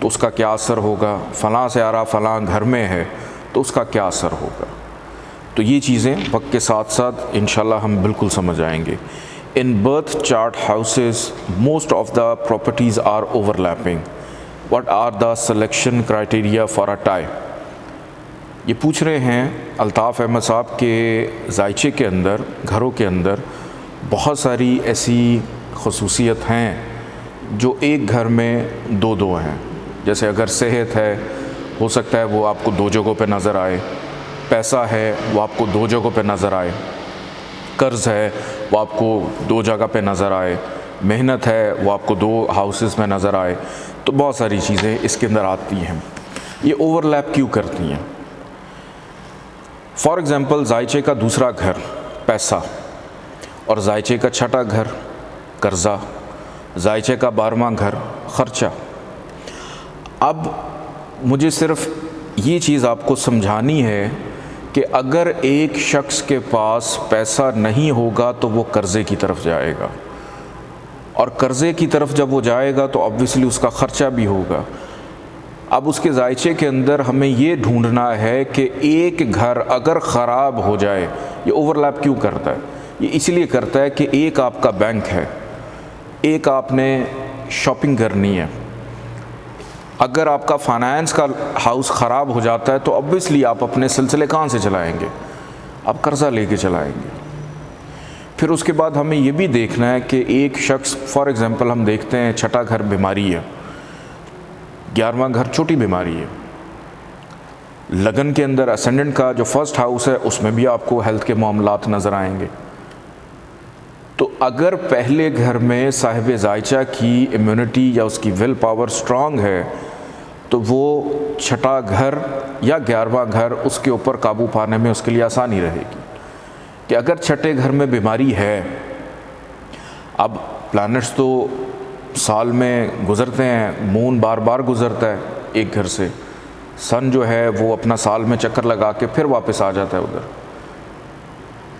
تو اس کا کیا اثر ہوگا، فلاں سیارہ فلاں گھر میں ہے تو اس کا کیا اثر ہوگا. تو یہ چیزیں وقت کے ساتھ ساتھ انشاءاللہ ہم بالکل سمجھ آئیں گے. In birth chart houses most of the properties are overlapping. What are the selection criteria for a tie. یہ پوچھ رہے ہیں الطاف احمد صاحب کے ذائچے کے اندر، گھروں کے اندر بہت ساری ایسی خصوصیت ہیں جو ایک گھر میں دو دو ہیں. جیسے اگر صحت ہے ہو سکتا ہے وہ آپ کو دو جگہوں پہ نظر آئے، پیسہ ہے وہ آپ کو دو جگہوں پہ نظر آئے، قرض ہے وہ آپ کو دو جگہ پہ نظر آئے، محنت ہے وہ آپ کو دو ہاؤسز میں نظر آئے. تو بہت ساری چیزیں اس کے اندر آتی ہیں. یہ اوور لیپ کیوں کرتی ہیں؟ فار ایگزامپل ذائچے کا دوسرا گھر پیسہ، اور ذائچے کا چھٹا گھر قرضہ، ذائچے کا 12واں گھر خرچہ. اب مجھے صرف یہ چیز آپ کو سمجھانی ہے کہ اگر ایک شخص کے پاس پیسہ نہیں ہوگا تو وہ قرضے کی طرف جائے گا، اور قرضے کی طرف جب وہ جائے گا تو آبویسلی اس کا خرچہ بھی ہوگا. اب اس کے ذائچے کے اندر ہمیں یہ ڈھونڈنا ہے کہ ایک گھر اگر خراب ہو جائے، یہ اوور لیپ کیوں کرتا ہے؟ یہ اس لیے کرتا ہے کہ ایک آپ کا بینک ہے، ایک آپ نے شاپنگ کرنی ہے. اگر آپ کا فائنانس کا ہاؤس خراب ہو جاتا ہے تو obviously آپ اپنے سلسلے کہاں سے چلائیں گے؟ آپ قرضہ لے کے چلائیں گے. پھر اس کے بعد ہمیں یہ بھی دیکھنا ہے کہ ایک شخص، فار ایگزامپل ہم دیکھتے ہیں چھٹا گھر بیماری ہے، 11واں گھر چھوٹی بیماری ہے. لگن کے اندر اسینڈنٹ کا جو فرسٹ ہاؤس ہے اس میں بھی آپ کو ہیلتھ کے معاملات نظر آئیں گے. تو اگر پہلے گھر میں صاحب ذائچہ کی امیونٹی یا اس کی ول پاور سٹرانگ ہے تو وہ چھٹا گھر یا 11واں گھر اس کے اوپر قابو پانے میں اس کے لیے آسانی رہے گی. کہ اگر چھٹے گھر میں بیماری ہے، اب پلانٹس تو سال میں گزرتے ہیں، مون بار بار گزرتا ہے ایک گھر سے، سن جو ہے وہ اپنا سال میں چکر لگا کے پھر واپس آ جاتا ہے ادھر.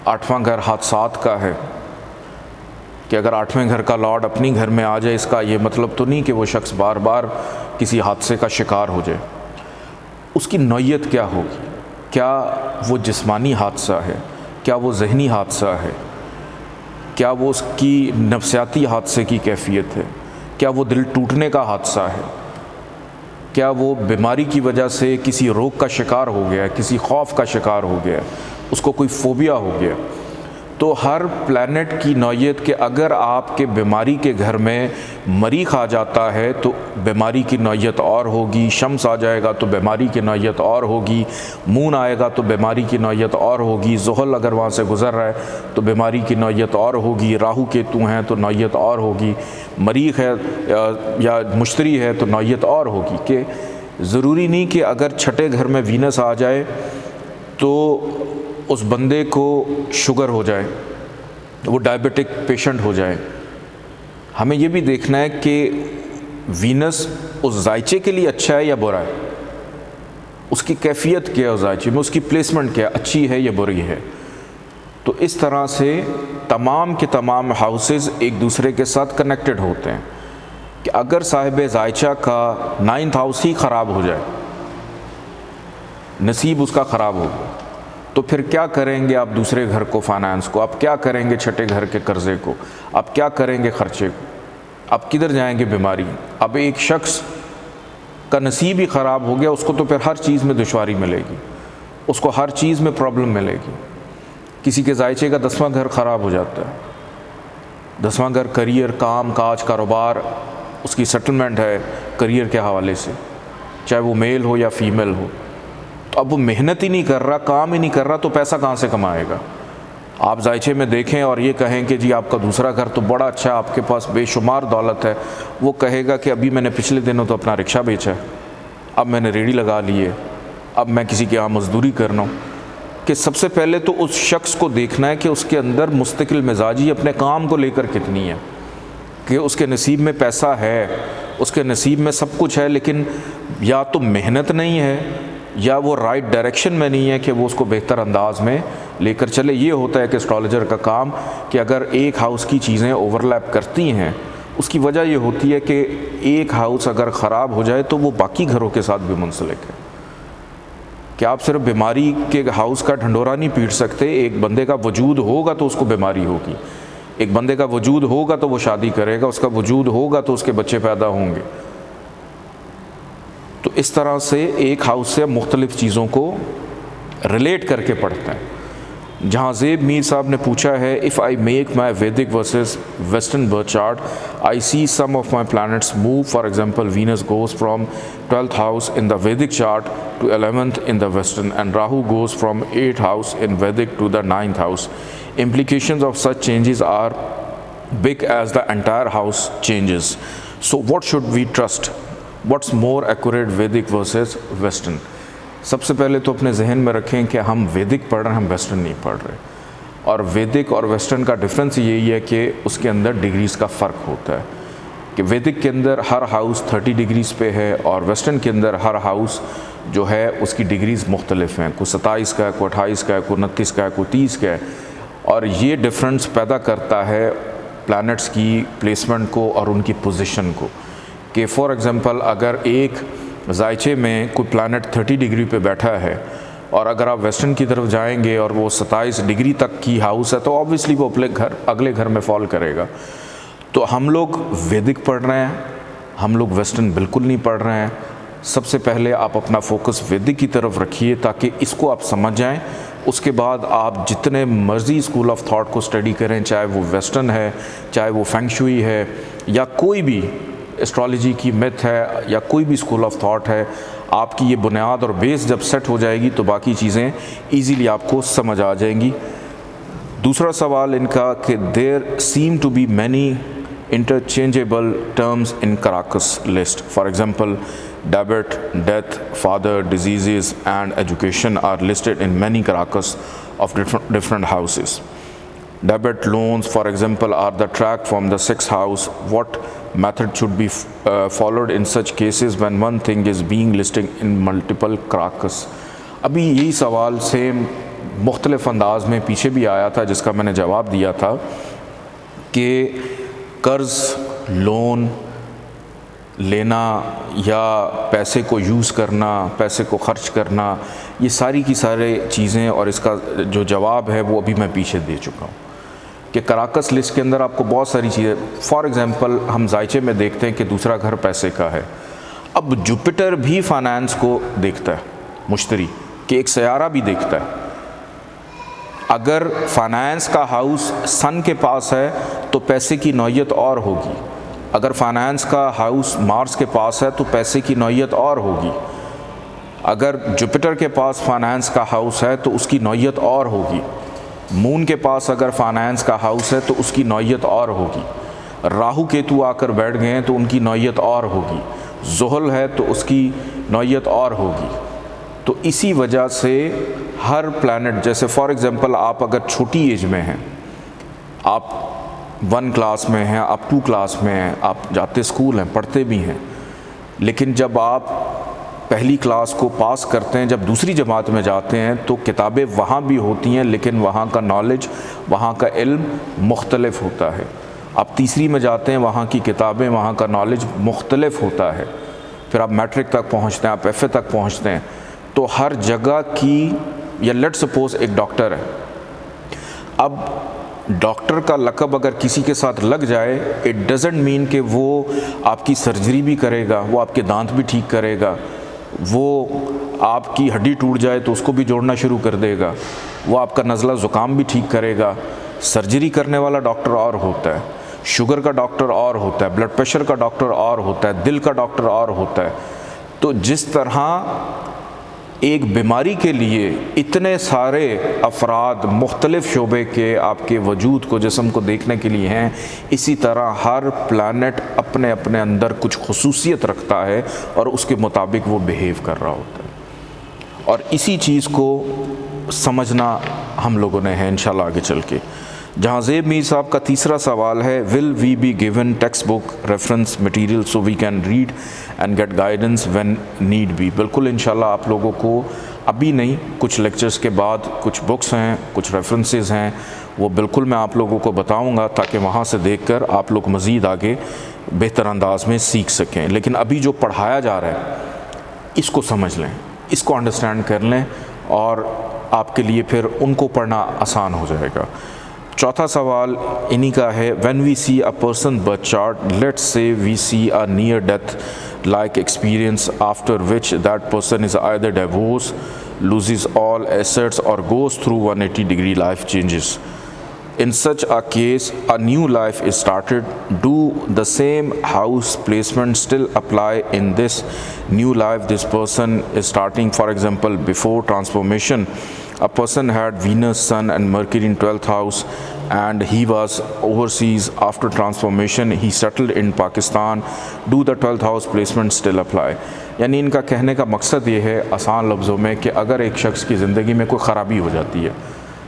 8واں گھر حادثات کا ہے کہ اگر 8ویں گھر کا لارڈ اپنی گھر میں آ جائے، اس کا یہ مطلب تو نہیں کہ وہ شخص بار بار کسی حادثے کا شکار ہو جائے. اس کی نوعیت کیا ہوگی؟ کیا وہ جسمانی حادثہ ہے؟ کیا وہ ذہنی حادثہ ہے؟ کیا وہ اس کی نفسیاتی حادثے کی کیفیت ہے؟ کیا وہ دل ٹوٹنے کا حادثہ ہے؟ کیا وہ بیماری کی وجہ سے کسی روگ کا شکار ہو گیا ہے، کسی خوف کا شکار ہو گیا ہے، اس کو کوئی فوبیا ہو گیا؟ تو ہر پلانٹ کی نوعیت کہ اگر آپ کے بیماری کے گھر میں مریخ آ جاتا ہے تو بیماری کی نوعیت اور ہوگی، شمس آ جائے گا تو بیماری کی نوعیت اور ہوگی، مون آئے گا تو بیماری کی نوعیت اور ہوگی، زحل اگر وہاں سے گزر رہا ہے تو بیماری کی نوعیت اور ہوگی، راہو کیتو ہیں تو نوعیت اور ہوگی، مریخ ہے یا مشتری ہے تو نوعیت اور ہوگی. کہ ضروری نہیں کہ اگر چھٹے گھر میں وینس آ جائے تو اس بندے کو شوگر ہو جائے، وہ ڈائبیٹک پیشنٹ ہو جائے. ہمیں یہ بھی دیکھنا ہے کہ وینس اس ذائچے کے لیے اچھا ہے یا برا ہے، اس کی کیفیت کیا ہے، اس ذائچے میں اس کی پلیسمنٹ کیا ہے، اچھی ہے یا بری ہے. تو اس طرح سے تمام کے تمام ہاؤسز ایک دوسرے کے ساتھ کنیکٹڈ ہوتے ہیں. کہ اگر صاحب ذائچہ کا 9th ہاؤس ہی خراب ہو جائے، نصیب اس کا خراب ہو گیا، تو پھر کیا کریں گے آپ دوسرے گھر کو، فائنانس کو؟ آپ کیا کریں گے چھٹے گھر کے قرضے کو؟ آپ کیا کریں گے خرچے کو؟ آپ کدھر جائیں گے بیماری؟ اب ایک شخص کا نصیب ہی خراب ہو گیا، اس کو تو پھر ہر چیز میں دشواری ملے گی، اس کو ہر چیز میں پرابلم ملے گی. کسی کے ذائچے کا 10واں گھر خراب ہو جاتا ہے، 10واں گھر کریئر، کام کاج، کاروبار، اس کی سیٹلمنٹ ہے کریئر کے حوالے سے، چاہے وہ میل ہو یا فیمیل ہو. تو اب وہ محنت ہی نہیں کر رہا، کام ہی نہیں کر رہا، تو پیسہ کہاں سے کمائے گا؟ آپ ذائچے میں دیکھیں اور یہ کہیں کہ جی آپ کا دوسرا گھر تو بڑا اچھا، آپ کے پاس بے شمار دولت ہے، وہ کہے گا کہ ابھی میں نے پچھلے دنوں تو اپنا رکشہ بیچا ہے، اب میں نے ریڑھی لگا لی ہے، اب میں کسی کے یہاں مزدوری کرنا ہوں. کہ سب سے پہلے تو اس شخص کو دیکھنا ہے کہ اس کے اندر مستقل مزاجی اپنے کام کو لے کر کتنی ہے. کہ اس کے نصیب میں پیسہ ہے، اس کے نصیب میں سب کچھ ہے، لیکن یا تو محنت نہیں ہے یا وہ رائٹ ڈائریکشن میں نہیں ہے کہ وہ اس کو بہتر انداز میں لے کر چلے. یہ ہوتا ہے کہ اسٹرالوجر کا کام کہ اگر ایک ہاؤس کی چیزیں اوور لیپ کرتی ہیں، اس کی وجہ یہ ہوتی ہے کہ ایک ہاؤس اگر خراب ہو جائے تو وہ باقی گھروں کے ساتھ بھی منسلک ہے، کہ آپ صرف بیماری کے ہاؤس کا ڈھنڈورا نہیں پیٹ سکتے، ایک بندے کا وجود ہوگا تو اس کو بیماری ہوگی، ایک بندے کا وجود ہوگا تو وہ شادی کرے گا، اس کا وجود ہوگا تو اس کے بچے پیدا ہوں گے۔ تو اس طرح سے ایک ہاؤس سے مختلف چیزوں کو ریلیٹ کر کے پڑھتے ہیں۔ جہاں زیب میر صاحب نے پوچھا ہے if I make my Vedic versus Western birth chart, I see some of my planets move. For example, Venus goes from 12th house in the Vedic chart to 11th in the Western, and Rahu goes from 8th house in Vedic to the 9th house. Implications of such changes are big as the entire house changes. So what should we trust? What's more accurate, Vedic versus Western? سب سے پہلے تو اپنے ذہن میں رکھیں کہ ہم ویدک پڑھ رہے ہیں، ہم ویسٹرن نہیں پڑھ رہے، اور ویدک اور ویسٹرن کا ڈفرینس یہی ہے کہ اس کے اندر ڈگریز کا فرق ہوتا ہے، کہ ویدک کے اندر ہر ہاؤس 30 ڈگریز پہ ہے، اور ویسٹرن کے اندر ہر ہاؤس جو ہے اس کی ڈگریز مختلف ہیں، کوئی 27 کا ہے، کوئی 28 کا ہے، کوئی 29 کا ہے، کوئی 30 کا ہے، اور یہ ڈفرینس پیدا کرتا ہے پلانٹس کی پلیسمنٹ کو اور ان کی پوزیشن کو، کہ فار ایگزامپل اگر ایک زائچے میں کوئی پلانٹ 30 ڈگری پہ بیٹھا ہے، اور اگر آپ ویسٹرن کی طرف جائیں گے اور وہ 27 ڈگری تک کی ہاؤس ہے، تو آبویسلی وہ اگلے گھر میں فال کرے گا۔ تو ہم لوگ ویدک پڑھ رہے ہیں، ہم لوگ ویسٹرن بالکل نہیں پڑھ رہے ہیں۔ سب سے پہلے آپ اپنا فوکس ویدک کی طرف رکھیے تاکہ اس کو آپ سمجھ جائیں، اس کے بعد آپ جتنے مرضی اسکول آف تھاٹ کو اسٹڈی کریں، چاہے وہ ویسٹرن ہے، چاہے وہ فینگ شوئی ہے، یا کوئی بھی اسٹرالوجی کی میتھ ہے، یا کوئی بھی اسکول آف تھاٹ ہے، آپ کی یہ بنیاد اور بیس جب سیٹ ہو جائے گی تو باقی چیزیں ایزیلی آپ کو سمجھ آ جائیں گی۔ دوسرا سوال ان کا کہ there seem to be many interchangeable terms in karakas list, for example debit, death, father, diseases and education are listed in many karakas of different houses. Debit loans, for example, are the track from the 6th house. What method should be followed in such cases when one thing is being listed in multiple cracks? ابھی یہی سوال same مختلف انداز میں پیچھے بھی آیا تھا، جس کا میں نے جواب دیا تھا کہ قرض، لون لینا یا پیسے کو یوز کرنا، پیسے کو خرچ کرنا، یہ ساری کی سارے چیزیں، اور اس کا جو جواب ہے وہ ابھی میں پیچھے دے چکا ہوں کہ کراکس لسٹ کے اندر آپ کو بہت ساری چیزیں، فار ایگزامپل ہم زائچے میں دیکھتے ہیں کہ دوسرا گھر پیسے کا ہے، اب جوپیٹر بھی فائنانس کو دیکھتا ہے، مشتری کہ ایک سیارہ بھی دیکھتا ہے۔ اگر فائنانس کا ہاؤس سن کے پاس ہے تو پیسے کی نوعیت اور ہوگی، اگر فائنانس کا ہاؤس مارس کے پاس ہے تو پیسے کی نوعیت اور ہوگی، اگر جوپیٹر کے پاس فائنانس کا ہاؤس ہے تو اس کی نوعیت اور ہوگی، مون کے پاس اگر فائنانس کا ہاؤس ہے تو اس کی نوعیت اور ہوگی، راہو کیتو آ کر بیٹھ گئے ہیں تو ان کی نوعیت اور ہوگی، زحل ہے تو اس کی نوعیت اور ہوگی۔ تو اسی وجہ سے ہر پلانٹ، جیسے فار ایگزامپل آپ اگر چھوٹی ایج میں ہیں، آپ 1 کلاس میں ہیں، آپ 2 کلاس میں ہیں، آپ جاتے اسکول ہیں، پڑھتے بھی ہیں، لیکن جب آپ پہلی کلاس کو پاس کرتے ہیں، جب دوسری جماعت میں جاتے ہیں تو کتابیں وہاں بھی ہوتی ہیں، لیکن وہاں کا نالج، وہاں کا علم مختلف ہوتا ہے۔ آپ تیسری میں جاتے ہیں، وہاں کی کتابیں، وہاں کا نالج مختلف ہوتا ہے، پھر آپ میٹرک تک پہنچتے ہیں، آپ ایف اے تک پہنچتے ہیں، تو ہر جگہ کی، یا لیٹ سپوز ایک ڈاکٹر ہے، اب ڈاکٹر کا لقب اگر کسی کے ساتھ لگ جائے، اٹ ڈزنٹ مین کہ وہ آپ کی سرجری بھی کرے گا، وہ آپ کے دانت بھی ٹھیک کرے گا، وہ آپ کی ہڈی ٹوٹ جائے تو اس کو بھی جوڑنا شروع کر دے گا، وہ آپ کا نزلہ زکام بھی ٹھیک کرے گا۔ سرجری کرنے والا ڈاکٹر اور ہوتا ہے، شوگر کا ڈاکٹر اور ہوتا ہے، بلڈ پریشر کا ڈاکٹر اور ہوتا ہے، دل کا ڈاکٹر اور ہوتا ہے۔ تو جس طرح ایک بیماری کے لیے اتنے سارے افراد مختلف شعبے کے آپ کے وجود کو، جسم کو دیکھنے کے لیے ہیں، اسی طرح ہر پلانٹ اپنے اپنے اندر کچھ خصوصیت رکھتا ہے اور اس کے مطابق وہ بیہیو کر رہا ہوتا ہے، اور اسی چیز کو سمجھنا ہم لوگوں نے ہے انشاءاللہ آگے چل کے۔ جہاں زیب میر صاحب کا تیسرا سوال ہے، will we be given textbook reference material so we can read and get guidance when need be? بالکل انشاءاللہ آپ لوگوں کو ابھی نہیں، کچھ لیکچرز کے بعد کچھ بکس ہیں، کچھ ریفرنسز ہیں، وہ بالکل میں آپ لوگوں کو بتاؤں گا تاکہ وہاں سے دیکھ کر آپ لوگ مزید آگے بہتر انداز میں سیکھ سکیں. لیکن ابھی جو پڑھایا جا رہا ہے اس کو سمجھ لیں, اس کو انڈرسٹینڈ کر لیں, اور آپ کے لیے پھر ان کو پڑھنا آسان ہو جائے گا. چوتھا سوال انہی کا ہے, when we see a person birth chart, let's say we see a near death like experience after which that person is either divorced, loses all assets or goes through 180-degree life changes. In such a case, a new life is started. Do the same house placement still apply in this new life this person is starting? For example, before transformation, a person had Venus, Sun and Mercury in 12th house and he was overseas. After transformation, he settled in Pakistan. Do the 12th house placement still apply? یعنی ان کا کہنے کا مقصد یہ ہے آسان لفظوں میں کہ اگر ایک شخص کی زندگی میں کوئی خرابی ہو جاتی ہے,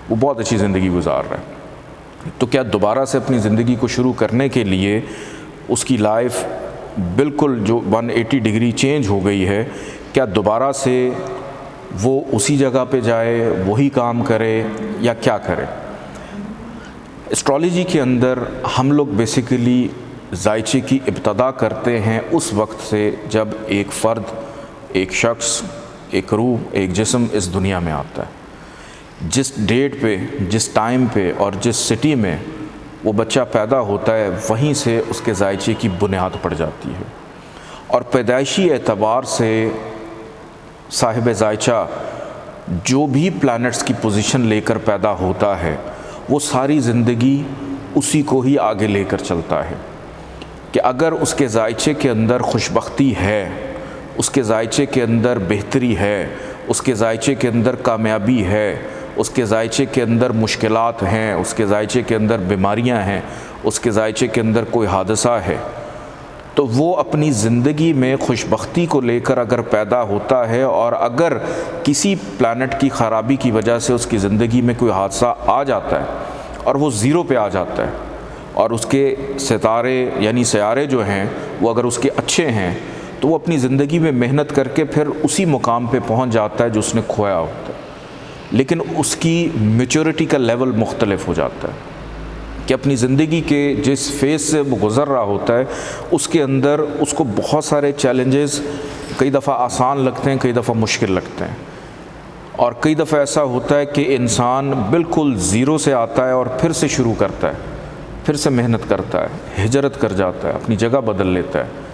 وہ بہت اچھی زندگی گزار رہا ہے, تو کیا دوبارہ سے اپنی زندگی کو شروع کرنے کے لیے اس کی لائف بالکل جو 180 ڈگری چینج ہو گئی ہے, کیا دوبارہ سے وہ اسی جگہ پہ جائے, وہی کام کرے یا کیا کرے؟ اسٹرالوجی کے اندر ہم لوگ بیسیکلی ذائچے کی ابتدا کرتے ہیں اس وقت سے جب ایک فرد, ایک شخص, ایک روح, ایک جسم اس دنیا میں آتا ہے. جس ڈیٹ پہ, جس ٹائم پہ اور جس سٹی میں وہ بچہ پیدا ہوتا ہے, وہیں سے اس کے ذائچے کی بنیاد پڑ جاتی ہے. اور پیدائشی اعتبار سے صاحب ذائچہ جو بھی پلانٹس کی پوزیشن لے کر پیدا ہوتا ہے, وہ ساری زندگی اسی کو ہی آگے لے کر چلتا ہے. کہ اگر اس کے ذائچے کے اندر خوشبختی ہے, اس کے ذائچے کے اندر بہتری ہے, اس کے ذائچے کے اندر کامیابی ہے, اس کے ذائچے کے اندر مشکلات ہیں, اس کے ذائچے کے اندر بیماریاں ہیں, اس کے ذائچے کے اندر کوئی حادثہ ہے, تو وہ اپنی زندگی میں خوشبختی کو لے کر اگر پیدا ہوتا ہے, اور اگر کسی پلانٹ کی خرابی کی وجہ سے اس کی زندگی میں کوئی حادثہ آ جاتا ہے اور وہ زیرو پہ آ جاتا ہے, اور اس کے ستارے یعنی سیارے جو ہیں وہ اگر اس کے اچھے ہیں, تو وہ اپنی زندگی میں محنت کر کے پھر اسی مقام پہ پہنچ جاتا ہے جو اس نے کھویا ہوتا ہے. لیکن اس کی میچورٹی کا لیول مختلف ہو جاتا ہے کہ اپنی زندگی کے جس فیز سے وہ گزر رہا ہوتا ہے اس کے اندر اس کو بہت سارے چیلنجز کئی دفعہ آسان لگتے ہیں, کئی دفعہ مشکل لگتے ہیں, اور کئی دفعہ ایسا ہوتا ہے کہ انسان بالکل زیرو سے آتا ہے اور پھر سے شروع کرتا ہے, پھر سے محنت کرتا ہے, ہجرت کر جاتا ہے, اپنی جگہ بدل لیتا ہے.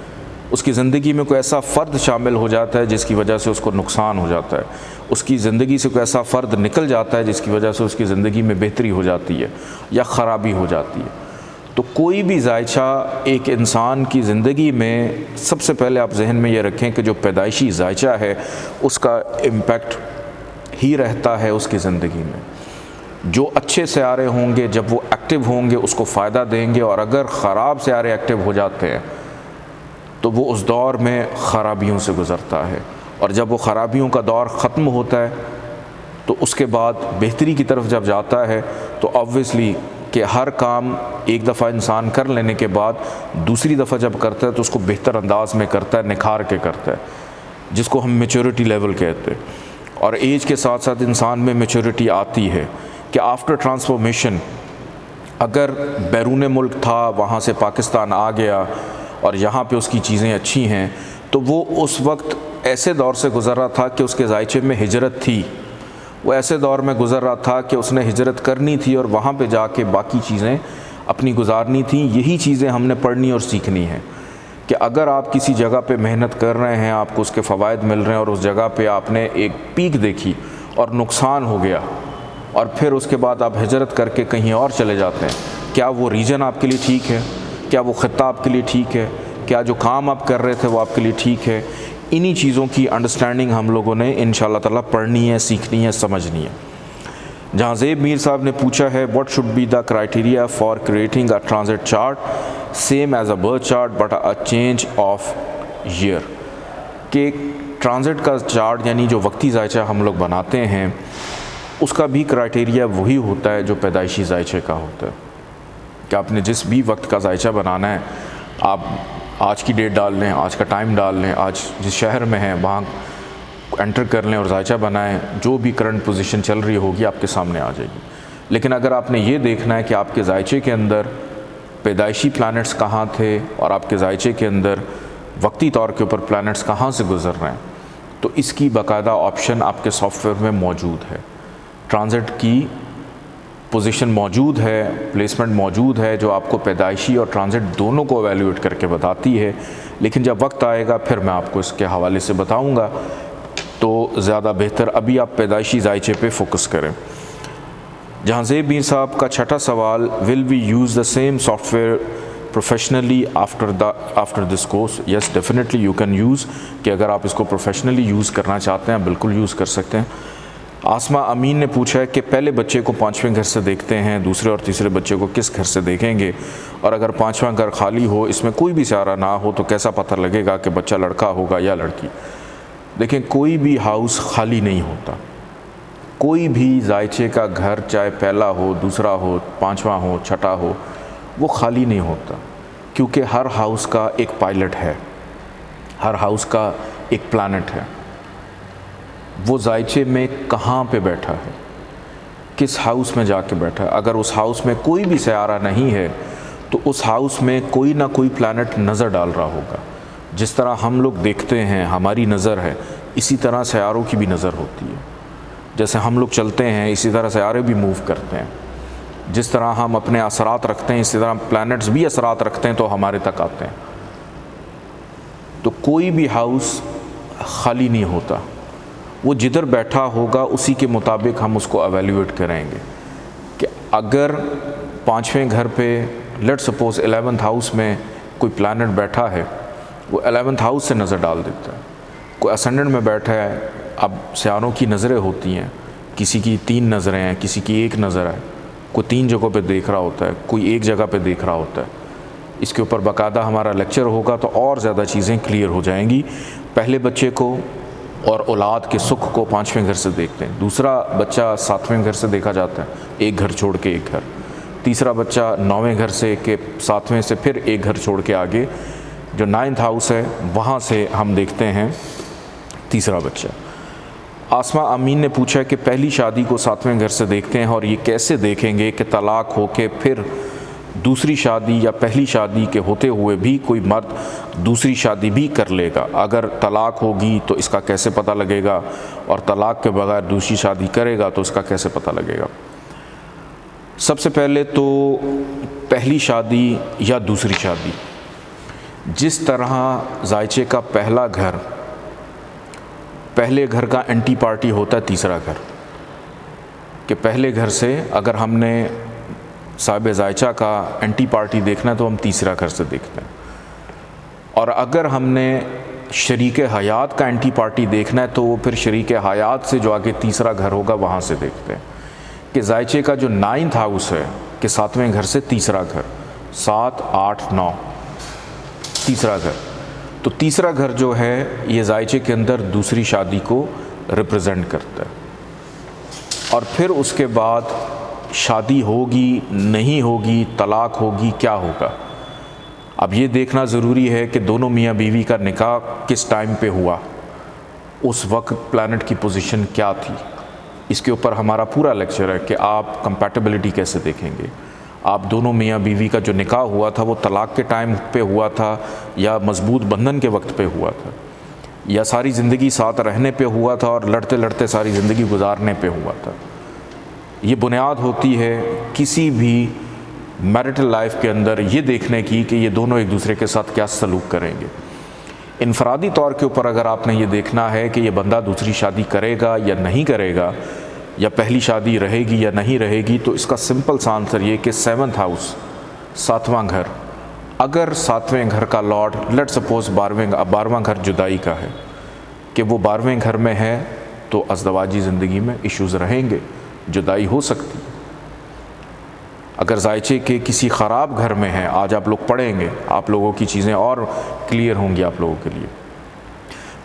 اس کی زندگی میں کوئی ایسا فرد شامل ہو جاتا ہے جس کی وجہ سے اس کو نقصان ہو جاتا ہے, اس کی زندگی سے کوئی ایسا فرد نکل جاتا ہے جس کی وجہ سے اس کی زندگی میں بہتری ہو جاتی ہے یا خرابی ہو جاتی ہے. تو کوئی بھی ذائچہ ایک انسان کی زندگی میں, سب سے پہلے آپ ذہن میں یہ رکھیں کہ جو پیدائشی ذائچہ ہے اس کا امپیکٹ ہی رہتا ہے اس کی زندگی میں. جو اچھے سیارے ہوں گے جب وہ ایکٹیو ہوں گے اس کو فائدہ دیں گے, اور اگر خراب سیارے ایکٹیو ہو جاتے ہیں تو وہ اس دور میں خرابیوں سے گزرتا ہے, اور جب وہ خرابیوں کا دور ختم ہوتا ہے تو اس کے بعد بہتری کی طرف جب جاتا ہے تو آبویسلی کہ ہر کام ایک دفعہ انسان کر لینے کے بعد دوسری دفعہ جب کرتا ہے تو اس کو بہتر انداز میں کرتا ہے, نکھار کے کرتا ہے, جس کو ہم میچورٹی لیول کہتے ہیں. اور ایج کے ساتھ ساتھ انسان میں میچورٹی آتی ہے کہ آفٹر ٹرانسفارمیشن اگر بیرون ملک تھا, وہاں سے پاکستان آ گیا اور یہاں پہ اس کی چیزیں اچھی ہیں, تو وہ اس وقت ایسے دور سے گزر رہا تھا کہ اس کے ذائچے میں ہجرت تھی, وہ ایسے دور میں گزر رہا تھا کہ اس نے ہجرت کرنی تھی اور وہاں پہ جا کے باقی چیزیں اپنی گزارنی تھیں. یہی چیزیں ہم نے پڑھنی اور سیکھنی ہیں کہ اگر آپ کسی جگہ پہ محنت کر رہے ہیں, آپ کو اس کے فوائد مل رہے ہیں, اور اس جگہ پہ آپ نے ایک پیک دیکھی اور نقصان ہو گیا, اور پھر اس کے بعد آپ ہجرت کر کے کہیں اور چلے جاتے ہیں, کیا وہ ریجن آپ کے لیے ٹھیک ہے؟ کیا وہ خطہ آپ کے لیے ٹھیک ہے؟ کیا جو کام آپ کر رہے تھے وہ آپ کے لیے ٹھیک ہے؟ انہی چیزوں کی انڈرسٹینڈنگ ہم لوگوں نے انشاءاللہ تعالیٰ پڑھنی ہے, سیکھنی ہے, سمجھنی ہے. جہاں زیب میر صاحب نے پوچھا ہے what should be the criteria for creating a transit chart same as a birth chart but a change of year, کہ ٹرانزٹ کا چارٹ یعنی جو وقتی ذائچہ ہم لوگ بناتے ہیں اس کا بھی کرائٹیریا وہی ہوتا ہے جو پیدائشی ذائچے کا ہوتا ہے, کہ آپ نے جس بھی وقت کا ذائچہ بنانا ہے آپ آج کی ڈیٹ ڈال لیں, آج کا ٹائم ڈال لیں, آج جس شہر میں ہیں وہاں انٹر کر لیں اور ذائچہ بنائیں, جو بھی کرنٹ پوزیشن چل رہی ہوگی آپ کے سامنے آ جائے گی. لیکن اگر آپ نے یہ دیکھنا ہے کہ آپ کے ذائچے کے اندر پیدائشی پلانٹس کہاں تھے اور آپ کے ذائچے کے اندر وقتی طور کے اوپر پلانٹس کہاں سے گزر رہے ہیں، تو اس کی باقاعدہ آپشن آپ کے سافٹ ویئر میں موجود ہے، ٹرانزٹ کی پوزیشن موجود ہے، پلیسمنٹ موجود ہے، جو آپ کو پیدائشی اور ٹرانزٹ دونوں کو ایویلیویٹ کر کے بتاتی ہے۔ لیکن جب وقت آئے گا پھر میں آپ کو اس کے حوالے سے بتاؤں گا، تو زیادہ بہتر ابھی آپ پیدائشی ذائچے پہ فوکس کریں۔ جہاں زیب میر صاحب کا چھٹا سوال، will we use the same software professionally after this course? Yes definitely you can use, کہ اگر آپ اس کو پروفیشنلی یوز کرنا چاہتے ہیں بالکل یوز کر سکتے ہیں۔ آسمہ امین نے پوچھا ہے کہ پہلے بچے کو 5ویں گھر سے دیکھتے ہیں، دوسرے اور تیسرے بچے کو کس گھر سے دیکھیں گے؟ اور اگر 5واں گھر خالی ہو، اس میں کوئی بھی سیارہ نہ ہو، تو کیسا پتہ لگے گا کہ بچہ لڑکا ہوگا یا لڑکی؟ دیکھیں، کوئی بھی ہاؤس خالی نہیں ہوتا، کوئی بھی ذائچے کا گھر چاہے پہلا ہو، دوسرا ہو، 5واں ہو، چھٹا ہو، وہ خالی نہیں ہوتا، کیونکہ ہر ہاؤس کا ایک پائلٹ ہے، ہر ہاؤس کا ایک پلانٹ ہے۔ وہ ذائچے میں کہاں پہ بیٹھا ہے، کس ہاؤس میں جا کے بیٹھا ہے۔ اگر اس ہاؤس میں کوئی بھی سیارہ نہیں ہے تو اس ہاؤس میں کوئی نہ کوئی پلانٹ نظر ڈال رہا ہوگا۔ جس طرح ہم لوگ دیکھتے ہیں، ہماری نظر ہے، اسی طرح سیاروں کی بھی نظر ہوتی ہے۔ جیسے ہم لوگ چلتے ہیں اسی طرح سیارے بھی موو کرتے ہیں، جس طرح ہم اپنے اثرات رکھتے ہیں اسی طرح پلانٹس بھی اثرات رکھتے ہیں تو ہمارے تک آتے ہیں۔ تو کوئی بھی ہاؤس خالی نہیں ہوتا، وہ جدھر بیٹھا ہوگا اسی کے مطابق ہم اس کو ایویلیویٹ کریں گے۔ کہ اگر 5ویں گھر پہ لیٹ سپوز 11th ہاؤس میں کوئی پلانٹ بیٹھا ہے، وہ 11th ہاؤس سے نظر ڈال دیتا ہے۔ کوئی اسینڈنٹ میں بیٹھا ہے، اب سیاروں کی نظریں ہوتی ہیں، کسی کی 3 نظریں ہیں، کسی کی 1 نظر ہے، کوئی 3 جگہوں پہ دیکھ رہا ہوتا ہے، کوئی 1 جگہ پہ دیکھ رہا ہوتا ہے۔ اس کے اوپر باقاعدہ ہمارا لیکچر ہوگا تو اور زیادہ چیزیں کلیئر ہو جائیں گی۔ پہلے بچے کو اور اولاد کے سکھ کو 5ویں گھر سے دیکھتے ہیں، دوسرا بچہ 7ویں گھر سے دیکھا جاتا ہے، ایک گھر چھوڑ کے ایک گھر، تیسرا بچہ 9ویں گھر سے کہ 7ویں سے پھر ایک گھر چھوڑ کے آگے جو 9th ہاؤس ہے وہاں سے ہم دیکھتے ہیں تیسرا بچہ۔ آسمہ امین نے پوچھا کہ پہلی شادی کو 7ویں گھر سے دیکھتے ہیں اور یہ کیسے دیکھیں گے کہ طلاق ہو کے پھر دوسری شادی یا پہلی شادی کے ہوتے ہوئے بھی کوئی مرد دوسری شادی بھی کر لے گا؟ اگر طلاق ہوگی تو اس کا کیسے پتہ لگے گا، اور طلاق کے بغیر دوسری شادی کرے گا تو اس کا کیسے پتہ لگے گا؟ سب سے پہلے تو پہلی شادی یا دوسری شادی، جس طرح ذائچے کا پہلا گھر، پہلے گھر کا اینٹی پارٹی ہوتا ہے تیسرا گھر، کہ پہلے گھر سے اگر ہم نے صاحب ذائچہ کا اینٹی پارٹی دیکھنا ہے تو ہم تیسرا گھر سے دیکھتے ہیں، اور اگر ہم نے شریک حیات کا اینٹی پارٹی دیکھنا ہے تو وہ پھر شریک حیات سے جو آگے تیسرا گھر ہوگا وہاں سے دیکھتے ہیں۔ کہ ذائچے کا جو 9th ہاؤس ہے کہ 7ویں گھر سے تیسرا گھر، 7، 8، 9 تیسرا گھر، تو تیسرا گھر جو ہے یہ ذائچے کے اندر دوسری شادی کو ریپرزینٹ کرتا ہے۔ اور پھر اس کے بعد شادی ہوگی نہیں ہوگی، طلاق ہوگی، کیا ہوگا؟ اب یہ دیکھنا ضروری ہے کہ دونوں میاں بیوی کا نکاح کس ٹائم پہ ہوا، اس وقت پلانٹ کی پوزیشن کیا تھی۔ اس کے اوپر ہمارا پورا لیکچر ہے کہ آپ کمپیٹیبلٹی کیسے دیکھیں گے۔ آپ دونوں میاں بیوی کا جو نکاح ہوا تھا وہ طلاق کے ٹائم پہ ہوا تھا یا مضبوط بندھن کے وقت پہ ہوا تھا، یا ساری زندگی ساتھ رہنے پہ ہوا تھا اور لڑتے لڑتے ساری زندگی گزارنے پہ ہوا تھا۔ یہ بنیاد ہوتی ہے کسی بھی میرٹل لائف کے اندر یہ دیکھنے کی کہ یہ دونوں ایک دوسرے کے ساتھ کیا سلوک کریں گے۔ انفرادی طور کے اوپر اگر آپ نے یہ دیکھنا ہے کہ یہ بندہ دوسری شادی کرے گا یا نہیں کرے گا، یا پہلی شادی رہے گی یا نہیں رہے گی، تو اس کا سمپل سا آنسر یہ کہ 7th ہاؤس، 7واں گھر، اگر 7ویں گھر کا لارڈ لیٹ سپوز 12واں گھر جدائی کا ہے کہ وہ 12ویں گھر میں ہے تو ازدواجی زندگی میں ایشوز رہیں گے، جدائی ہو سکتی۔ اگر ذائچے کے کسی خراب گھر میں ہے، آج آپ لوگ پڑھیں گے، آپ لوگوں کی چیزیں اور کلیئر ہوں گی آپ لوگوں کے لیے۔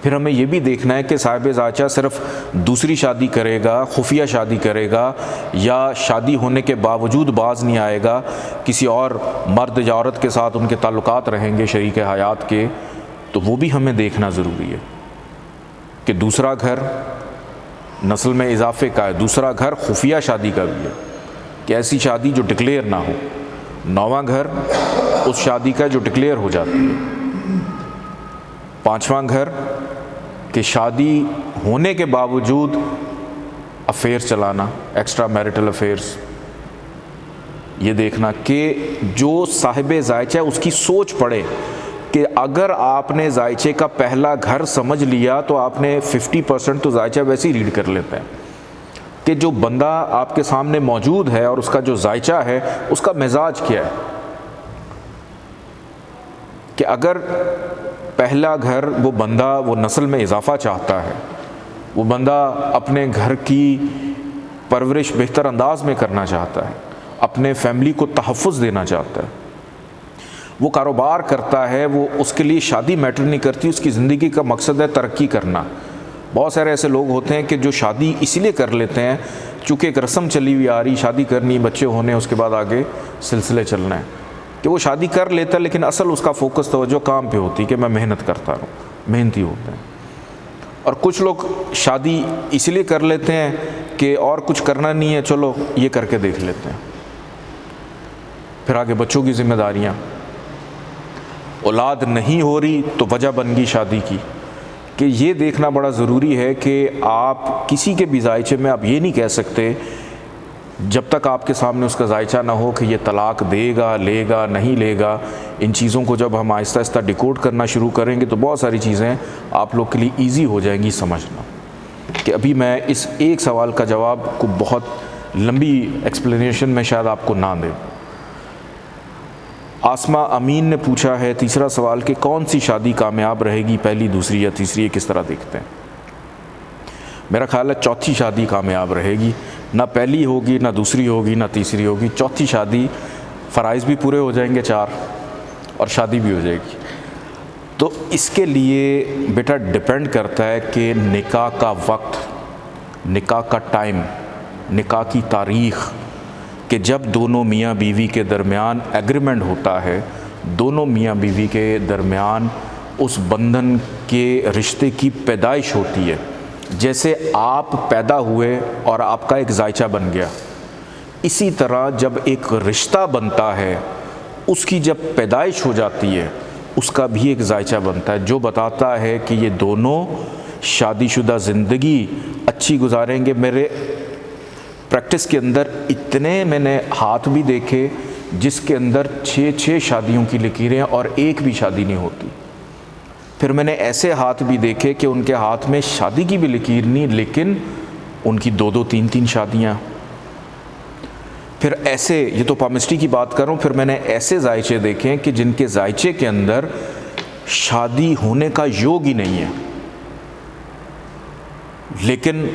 پھر ہمیں یہ بھی دیکھنا ہے کہ صاحب ذائچہ صرف دوسری شادی کرے گا، خفیہ شادی کرے گا، یا شادی ہونے کے باوجود باز نہیں آئے گا، کسی اور مرد یا عورت کے ساتھ ان کے تعلقات رہیں گے شریک حیات کے، تو وہ بھی ہمیں دیکھنا ضروری ہے کہ دوسرا گھر نسل میں اضافے کا ہے، دوسرا گھر خفیہ شادی کا بھی ہے، کہ ایسی شادی جو ڈکلیئر نہ ہو. 9واں گھر اس شادی کا جو ڈکلیئر ہو جاتی ہے. 5واں گھر کہ شادی ہونے کے باوجود افیئر چلانا، ایکسٹرا میرٹل افیئرس. یہ دیکھنا کہ جو صاحب زائچہ ہے اس کی سوچ پڑے کہ اگر آپ نے زائچے کا پہلا گھر سمجھ لیا تو آپ نے 50% تو زائچہ ویسے ہی ریڈ کر لیتے ہیں کہ جو بندہ آپ کے سامنے موجود ہے اور اس کا جو زائچہ ہے اس کا مزاج کیا ہے. کہ اگر پہلا گھر وہ بندہ وہ نسل میں اضافہ چاہتا ہے، وہ بندہ اپنے گھر کی پرورش بہتر انداز میں کرنا چاہتا ہے، اپنے فیملی کو تحفظ دینا چاہتا ہے، وہ کاروبار کرتا ہے، وہ اس کے لیے شادی میٹر نہیں کرتی، اس کی زندگی کا مقصد ہے ترقی کرنا. بہت سارے ایسے لوگ ہوتے ہیں کہ جو شادی اسی لیے کر لیتے ہیں چونکہ ایک رسم چلی ہوئی آ رہی، شادی کرنی، بچے ہونے، اس کے بعد آگے سلسلے چلنا ہے، کہ وہ شادی کر لیتا ہے لیکن اصل اس کا فوکس توجہ کام پہ ہوتی کہ میں محنت کرتا رہوں. محنتی ہوتے ہیں. اور کچھ لوگ شادی اس لیے کر لیتے ہیں کہ اور کچھ کرنا نہیں ہے، چلو یہ کر کے دیکھ لیتے ہیں. پھر آگے بچوں کی ذمہ داریاں، اولاد نہیں ہو رہی تو وجہ بن گئی شادی کی. کہ یہ دیکھنا بڑا ضروری ہے کہ آپ کسی کے بھی زائچے میں آپ یہ نہیں کہہ سکتے جب تک آپ کے سامنے اس کا زائچہ نہ ہو کہ یہ طلاق دے گا، لے گا، نہیں لے گا. ان چیزوں کو جب ہم آہستہ آہستہ ڈیکوڈ کرنا شروع کریں گے تو بہت ساری چیزیں آپ لوگ کے لیے ایزی ہو جائیں گی سمجھنا. کہ ابھی میں اس ایک سوال کا جواب کو بہت لمبی ایکسپلینیشن میں شاید آپ کو نہ دیں. آسمہ امین نے پوچھا ہے تیسرا سوال کہ کون سی شادی کامیاب رہے گی، پہلی، دوسری یا تیسری، کس طرح دیکھتے ہیں؟ میرا خیال ہے چوتھی شادی کامیاب رہے گی. نہ پہلی ہوگی، نہ دوسری ہوگی، نہ تیسری ہوگی. چوتھی شادی فرائض بھی پورے ہو جائیں گے 4 اور شادی بھی ہو جائے گی. تو اس کے لیے بیٹا ڈپینڈ کرتا ہے کہ نکاح کا وقت، نکاح کا ٹائم، نکاح کی تاریخ، کہ جب دونوں میاں بیوی کے درمیان ایگریمنٹ ہوتا ہے، دونوں میاں بیوی کے درمیان اس بندھن کے رشتے کی پیدائش ہوتی ہے. جیسے آپ پیدا ہوئے اور آپ کا ایک زائچہ بن گیا، اسی طرح جب ایک رشتہ بنتا ہے اس کی جب پیدائش ہو جاتی ہے اس کا بھی ایک زائچہ بنتا ہے جو بتاتا ہے کہ یہ دونوں شادی شدہ زندگی اچھی گزاریں گے. میرے پریکٹس کے اندر اتنے میں نے ہاتھ بھی دیکھے جس کے اندر 6 شادیوں کی لکیریں اور ایک بھی شادی نہیں ہوتی. پھر میں نے ایسے ہاتھ بھی دیکھے کہ ان کے ہاتھ میں شادی کی بھی لکیر نہیں لیکن ان کی 2 3 شادیاں. پھر ایسے، یہ تو پامسٹری کی بات کر رہا ہوں، پھر میں نے ایسے زائچے دیکھے کہ جن کے زائچے کے اندر شادی ہونے کا یوگ ہی نہیں ہے لیکن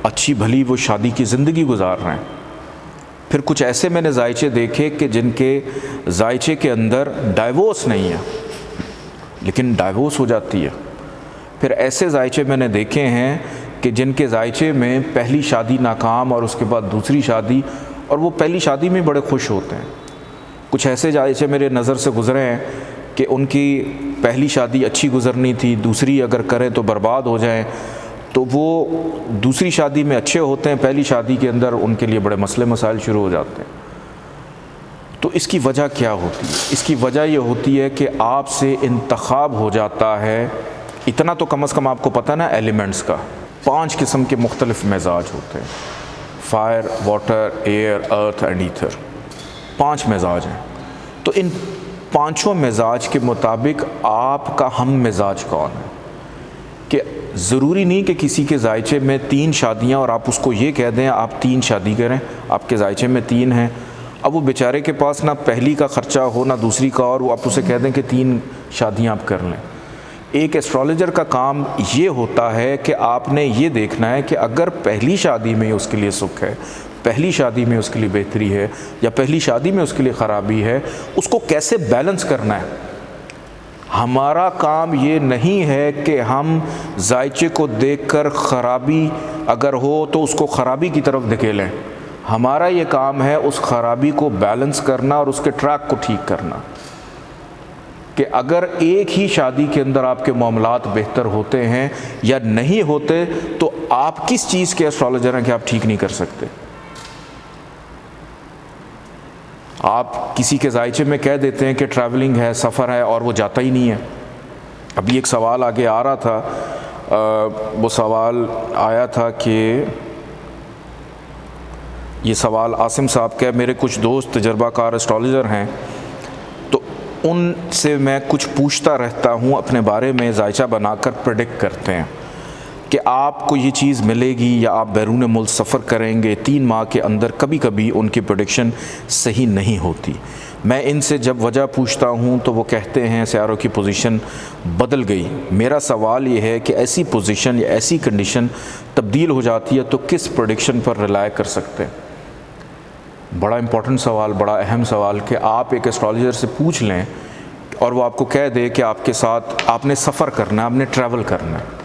اچھی بھلی وہ شادی کی زندگی گزار رہے ہیں. پھر کچھ ایسے میں نے زائچے دیکھے کہ جن کے زائچے کے اندر ڈائیورس نہیں ہے لیکن ڈائیورس ہو جاتی ہے. پھر ایسے زائچے میں نے دیکھے ہیں کہ جن کے زائچے میں پہلی شادی ناکام اور اس کے بعد دوسری شادی، اور وہ پہلی شادی میں بڑے خوش ہوتے ہیں. کچھ ایسے زائچے میرے نظر سے گزرے ہیں کہ ان کی پہلی شادی اچھی گزرنی تھی، دوسری اگر کریں تو برباد ہو جائیں، تو وہ دوسری شادی میں اچھے ہوتے ہیں، پہلی شادی کے اندر ان کے لیے بڑے مسئلے مسائل شروع ہو جاتے ہیں. تو اس کی وجہ کیا ہوتی ہے؟ اس کی وجہ یہ ہوتی ہے کہ آپ سے انتخاب ہو جاتا ہے، اتنا تو کم از کم آپ کو پتہ نا ایلیمنٹس کا. 5 قسم کے مختلف مزاج ہوتے ہیں، fire, water, air, earth and ether. 5 مزاج ہیں. تو ان 5 مزاج کے مطابق آپ کا ہم مزاج کون ہے؟ کہ ضروری نہیں کہ کسی کے زائچے میں 3 شادیاں اور آپ اس کو یہ کہہ دیں آپ 3 شادی کریں، آپ کے زائچے میں 3 ہیں. اب وہ بیچارے کے پاس نہ پہلی کا خرچہ ہو نہ دوسری کا، اور وہ آپ اسے کہہ دیں کہ 3 شادیاں آپ کر لیں. ایک ایسٹرالوجر کا کام یہ ہوتا ہے کہ آپ نے یہ دیکھنا ہے کہ اگر پہلی شادی میں اس کے لیے سکھ ہے، پہلی شادی میں اس کے لیے بہتری ہے، یا پہلی شادی میں اس کے لیے خرابی ہے، اس کو کیسے بیلنس کرنا ہے. ہمارا کام یہ نہیں ہے کہ ہم زائچے کو دیکھ کر خرابی اگر ہو تو اس کو خرابی کی طرف دھکیلیں. ہمارا یہ کام ہے اس خرابی کو بیلنس کرنا اور اس کے ٹریک کو ٹھیک کرنا. کہ اگر ایک ہی شادی کے اندر آپ کے معاملات بہتر ہوتے ہیں یا نہیں ہوتے تو آپ کس چیز کے ایسٹرالوجر ہیں کہ آپ ٹھیک نہیں کر سکتے؟ آپ کسی کے ذائچے میں کہہ دیتے ہیں کہ ٹریولنگ ہے، سفر ہے، اور وہ جاتا ہی نہیں ہے۔ ابھی ایک سوال آگے آ رہا تھا، وہ سوال آیا تھا کہ یہ سوال عاصم صاحب کا، میرے کچھ دوست تجربہ کار اسٹرالوجر ہیں، تو ان سے میں کچھ پوچھتا رہتا ہوں اپنے بارے میں، ذائچہ بنا کر پریڈکٹ کرتے ہیں کہ آپ کو یہ چیز ملے گی یا آپ بیرون ملک سفر کریں گے 3 ماہ کے اندر۔ کبھی کبھی ان کی پریڈکشن صحیح نہیں ہوتی۔ میں ان سے جب وجہ پوچھتا ہوں تو وہ کہتے ہیں سیاروں کی پوزیشن بدل گئی۔ میرا سوال یہ ہے کہ ایسی پوزیشن یا ایسی کنڈیشن تبدیل ہو جاتی ہے تو کس پریڈکشن پر ریلائی کر سکتے ہیں؟ بڑا امپورٹنٹ سوال، بڑا اہم سوال کہ آپ ایک اسٹرالوجر سے پوچھ لیں اور وہ آپ کو کہہ دے کہ آپ کے ساتھ آپ نے سفر کرنا ہے، آپ نے ٹریول کرنا ہے۔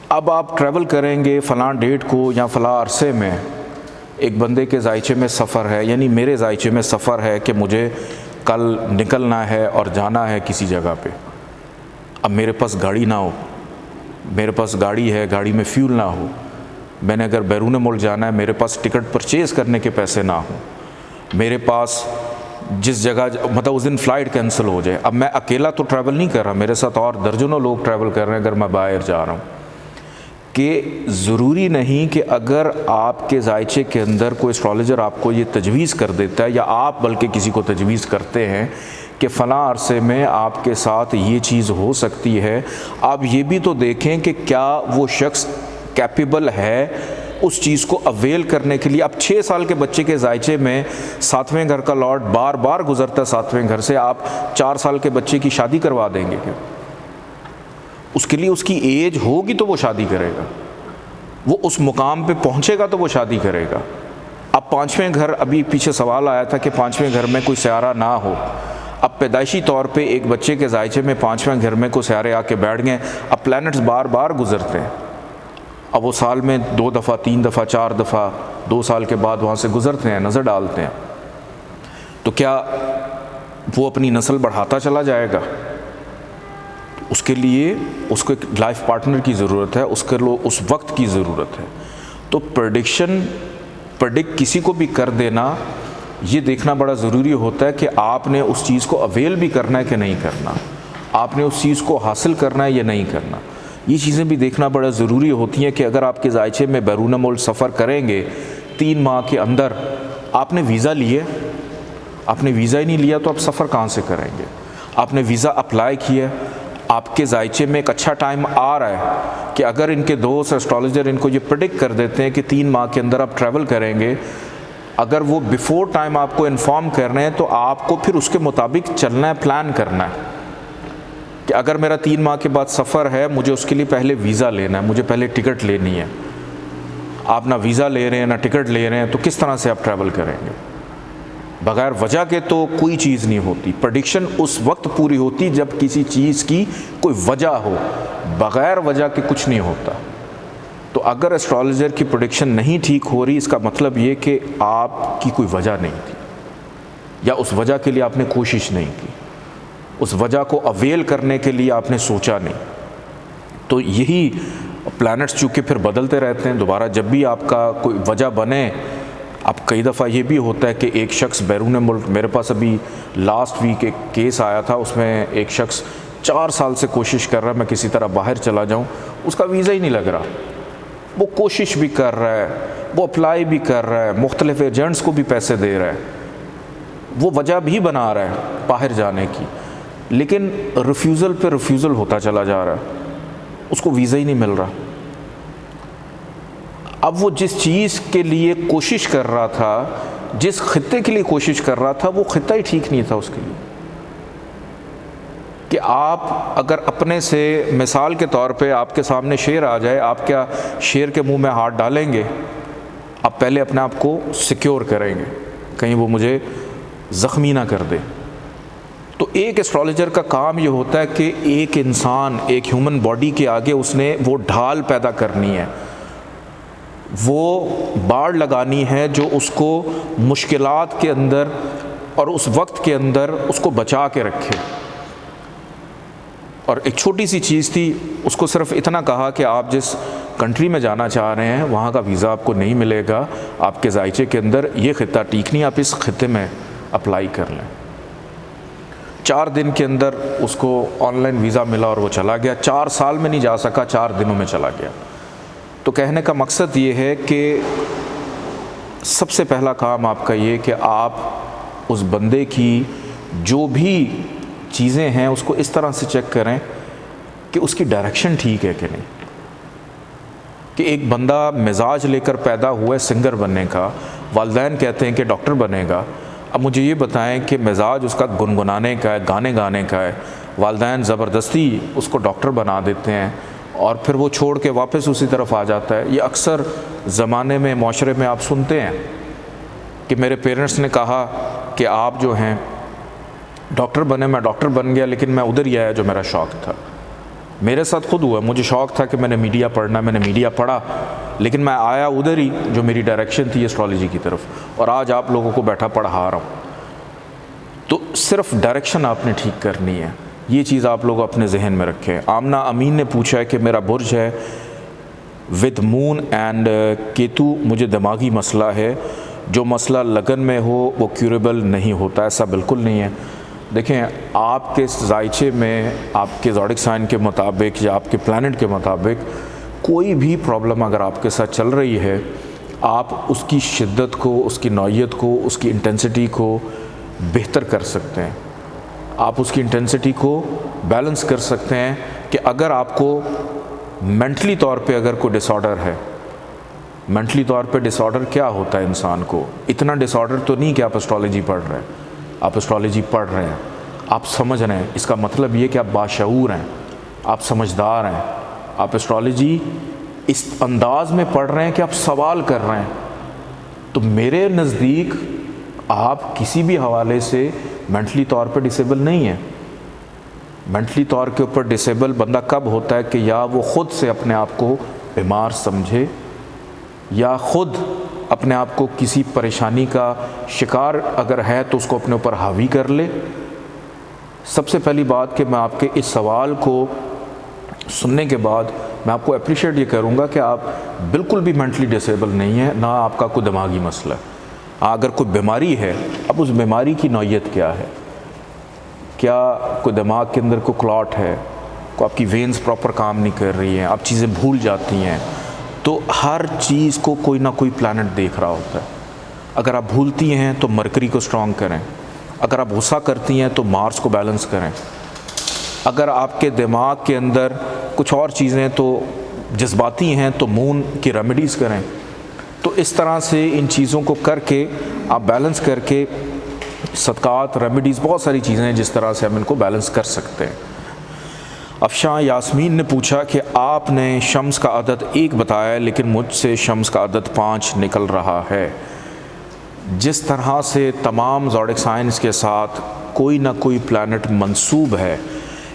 اب آپ ٹریول کریں گے فلاں ڈیٹ کو یا فلاں عرصے میں، ایک بندے کے ذائچے میں سفر ہے، یعنی میرے ذائچے میں سفر ہے کہ مجھے کل نکلنا ہے اور جانا ہے کسی جگہ پہ۔ اب میرے پاس گاڑی نہ ہو، میرے پاس گاڑی ہے، گاڑی میں فیول نہ ہو، میں نے اگر بیرون ملک جانا ہے، میرے پاس ٹکٹ پرچیز کرنے کے پیسے نہ ہوں، میرے پاس جس جگہ مطلب اس دن فلائٹ کینسل ہو جائے۔ اب میں اکیلا تو ٹریول نہیں کر رہا، میرے ساتھ اور درجنوں لوگ ٹریول کر رہے ہیں اگر میں باہر جا رہا ہوں، کہ ضروری نہیں کہ اگر آپ کے ذائچے کے اندر کوئی اسٹرالوجر آپ کو یہ تجویز کر دیتا ہے یا آپ بلکہ کسی کو تجویز کرتے ہیں کہ فلاں عرصے میں آپ کے ساتھ یہ چیز ہو سکتی ہے، آپ یہ بھی تو دیکھیں کہ کیا وہ شخص کیپیبل ہے اس چیز کو اویل کرنے کے لیے۔ اب 6 سال کے بچے کے ذائچے میں 7ویں گھر کا لاٹ بار بار گزرتا ہے 7ویں گھر سے، آپ 4 سال کے بچے کی شادی کروا دیں گے کیا؟ اس کے لیے اس کی ایج ہوگی تو وہ شادی کرے گا، وہ اس مقام پہ پہنچے گا تو وہ شادی کرے گا۔ اب 5ویں گھر، ابھی پیچھے سوال آیا تھا کہ 5ویں گھر میں کوئی سیارہ نہ ہو، اب پیدائشی طور پہ ایک بچے کے ذائچے میں 5ویں گھر میں کوئی سیارے آ کے بیٹھ گئے، اب پلینٹس بار بار گزرتے ہیں، اب وہ سال میں 2 دفعہ 3 دفعہ 4 دفعہ 2 سال کے بعد وہاں سے گزرتے ہیں، نظر ڈالتے ہیں، تو کیا وہ اپنی نسل بڑھاتا چلا جائے گا؟ اس کے لیے اس کو ایک لائف پارٹنر کی ضرورت ہے، اس کے لیے اس وقت کی ضرورت ہے۔ تو پریڈکٹ کسی کو بھی کر دینا، یہ دیکھنا بڑا ضروری ہوتا ہے کہ آپ نے اس چیز کو اویل بھی کرنا ہے کہ نہیں کرنا، آپ نے اس چیز کو حاصل کرنا ہے یا نہیں کرنا۔ یہ چیزیں بھی دیکھنا بڑا ضروری ہوتی ہیں کہ اگر آپ کے ذائچے میں بیرون ملک سفر کریں گے 3 ماہ کے اندر، آپ نے ویزا لیے، آپ نے ویزا ہی نہیں لیا تو آپ سفر کہاں سے کریں گے؟ آپ نے ویزا اپلائی کیا، آپ کے ذائچے میں ایک اچھا ٹائم آ رہا ہے کہ اگر ان کے دوست اسٹرالوجر ان کو یہ پریڈکٹ کر دیتے ہیں کہ 3 ماہ کے اندر آپ ٹریول کریں گے، اگر وہ بیفور ٹائم آپ کو انفارم کر رہے ہیں تو آپ کو پھر اس کے مطابق چلنا ہے، پلان کرنا ہے کہ اگر میرا 3 ماہ کے بعد سفر ہے، مجھے اس کے لیے پہلے ویزا لینا ہے، مجھے پہلے ٹکٹ لینی ہے۔ آپ نہ ویزا لے رہے ہیں نہ ٹکٹ لے رہے ہیں تو کس طرح سے آپ ٹریول کریں گے؟ بغیر وجہ کے تو کوئی چیز نہیں ہوتی۔ پریڈکشن اس وقت پوری ہوتی جب کسی چیز کی کوئی وجہ ہو، بغیر وجہ کے کچھ نہیں ہوتا۔ تو اگر اسٹرالوجر کی پریڈکشن نہیں ٹھیک ہو رہی، اس کا مطلب یہ کہ آپ کی کوئی وجہ نہیں تھی، یا اس وجہ کے لیے آپ نے کوشش نہیں کی، اس وجہ کو اویل کرنے کے لیے آپ نے سوچا نہیں۔ تو یہی پلانٹس چونکہ پھر بدلتے رہتے ہیں، دوبارہ جب بھی آپ کا کوئی وجہ بنے، اب کئی دفعہ یہ بھی ہوتا ہے کہ ایک شخص بیرون ملک، میرے پاس ابھی لاسٹ ویک ایک کیس آیا تھا، اس میں ایک شخص 4 سال سے کوشش کر رہا ہے میں کسی طرح باہر چلا جاؤں، اس کا ویزا ہی نہیں لگ رہا، وہ کوشش بھی کر رہا ہے، وہ اپلائی بھی کر رہا ہے، مختلف ایجنٹس کو بھی پیسے دے رہا ہے، وہ وجہ بھی بنا رہا ہے باہر جانے کی، لیکن ریفیوزل پہ ریفیوزل ہوتا چلا جا رہا ہے، اس کو ویزا ہی نہیں مل رہا۔ اب وہ جس چیز کے لیے کوشش کر رہا تھا، جس خطے کے لیے کوشش کر رہا تھا، وہ خطہ ہی ٹھیک نہیں تھا اس کے لیے۔ کہ آپ اگر اپنے سے، مثال کے طور پہ آپ کے سامنے شیر آ جائے، آپ کیا شیر کے منہ میں ہاتھ ڈالیں گے؟ آپ پہلے اپنے آپ کو سیکیور کریں گے کہیں وہ مجھے زخمی نہ کر دے۔ تو ایک اسٹرالوجر کا کام یہ ہوتا ہے کہ ایک انسان، ایک ہیومن باڈی کے آگے اس نے وہ ڈھال پیدا کرنی ہے، وہ باڑ لگانی ہے جو اس کو مشکلات کے اندر اور اس وقت کے اندر اس کو بچا کے رکھے۔ اور ایک چھوٹی سی چیز تھی، اس کو صرف اتنا کہا کہ آپ جس کنٹری میں جانا چاہ رہے ہیں وہاں کا ویزا آپ کو نہیں ملے گا، آپ کے ذائچے کے اندر یہ خطہ ٹھیک نہیں، آپ اس خطے میں اپلائی کر لیں۔ 4 دن کے اندر اس کو آن لائن ویزا ملا اور وہ چلا گیا، 4 سال میں نہیں جا سکا، 4 دنوں میں چلا گیا۔ تو کہنے کا مقصد یہ ہے کہ سب سے پہلا کام آپ کا یہ کہ آپ اس بندے کی جو بھی چیزیں ہیں اس کو اس طرح سے چیک کریں کہ اس کی ڈائریکشن ٹھیک ہے کہ نہیں۔ کہ ایک بندہ مزاج لے کر پیدا ہوا ہے سنگر بننے کا، والدین کہتے ہیں کہ ڈاکٹر بنے گا، اب مجھے یہ بتائیں کہ مزاج اس کا گنگنانے کا ہے، گانے گانے کا ہے، والدین زبردستی اس کو ڈاکٹر بنا دیتے ہیں اور پھر وہ چھوڑ کے واپس اسی طرف آ جاتا ہے۔ یہ اکثر زمانے میں معاشرے میں آپ سنتے ہیں کہ میرے پیرنٹس نے کہا کہ آپ جو ہیں ڈاکٹر بنے، میں ڈاکٹر بن گیا لیکن میں ادھر ہی آیا جو میرا شوق تھا۔ میرے ساتھ خود ہوا، مجھے شوق تھا کہ میں نے میڈیا پڑھنا، میں نے میڈیا پڑھا، لیکن میں آیا ادھر ہی جو میری ڈائریکشن تھی ایسٹرالوجی کی طرف، اور آج آپ لوگوں کو بیٹھا پڑھا رہا ہوں۔ تو صرف ڈائریکشن آپ نے ٹھیک کرنی ہے، یہ چیز آپ لوگ اپنے ذہن میں رکھیں۔ آمنہ امین نے پوچھا ہے کہ میرا برج ہے ود مون اینڈ کیتو، مجھے دماغی مسئلہ ہے، جو مسئلہ لگن میں ہو وہ کیوریبل نہیں ہوتا۔ ایسا بالکل نہیں ہے۔ دیکھیں، آپ کے ذائچے میں آپ کے زوڈک سائن کے مطابق یا آپ کے پلانٹ کے مطابق کوئی بھی پرابلم اگر آپ کے ساتھ چل رہی ہے، آپ اس کی شدت کو، اس کی نوعیت کو، اس کی انٹینسٹی کو بہتر کر سکتے ہیں۔ آپ اس کی انٹینسٹی کو بیلنس کر سکتے ہیں کہ اگر آپ کو مینٹلی طور پہ اگر کوئی ڈس آرڈر ہے، مینٹلی طور پہ ڈس آرڈر کیا ہوتا ہے انسان کو، اتنا ڈس آرڈر تو نہیں کہ آپ اسٹرالوجی پڑھ رہے ہیں، آپ اسٹرالوجی پڑھ رہے ہیں، آپ سمجھ رہے ہیں، اس کا مطلب یہ کہ آپ باشعور ہیں، آپ سمجھدار ہیں، آپ اسٹرالوجی اس انداز میں پڑھ رہے ہیں کہ آپ سوال کر رہے ہیں۔ تو میرے نزدیک آپ کسی بھی حوالے سے مینٹلی طور پہ ڈسیبل نہیں ہیں۔ مینٹلی طور کے اوپر ڈسیبل بندہ کب ہوتا ہے کہ یا وہ خود سے اپنے آپ کو بیمار سمجھے، یا خود اپنے آپ کو کسی پریشانی کا شکار اگر ہے تو اس کو اپنے اوپر حاوی کر لے۔ سب سے پہلی بات کہ میں آپ کے اس سوال کو سننے کے بعد میں آپ کو اپریشیٹ یہ کروں گا کہ آپ بالکل بھی مینٹلی ڈسیبل نہیں ہیں، نہ آپ کا کوئی دماغی مسئلہ ہے۔ اگر کوئی بیماری ہے، اب اس بیماری کی نوعیت کیا ہے، کیا کوئی دماغ کے اندر کوئی کلاٹ ہے، کوئی آپ کی وینز پراپر کام نہیں کر رہی ہیں، آپ چیزیں بھول جاتی ہیں، تو ہر چیز کو کوئی نہ کوئی پلانٹ دیکھ رہا ہوتا ہے۔ اگر آپ بھولتی ہیں تو مرکری کو سٹرونگ کریں، اگر آپ غصہ کرتی ہیں تو مارس کو بیلنس کریں، اگر آپ کے دماغ کے اندر کچھ اور چیزیں تو جذباتی ہیں تو مون کی ریمیڈیز کریں۔ تو اس طرح سے ان چیزوں کو کر کے آپ بیلنس کر کے صدقات، ریمیڈیز، بہت ساری چیزیں ہیں جس طرح سے ہم ان کو بیلنس کر سکتے ہیں۔ افشاں یاسمین نے پوچھا کہ آپ نے شمس کا عدد 1 بتایا لیکن مجھ سے شمس کا عدد 5 نکل رہا ہے۔ جس طرح سے تمام زوڈک سائنس کے ساتھ کوئی نہ کوئی پلانٹ منسوب ہے،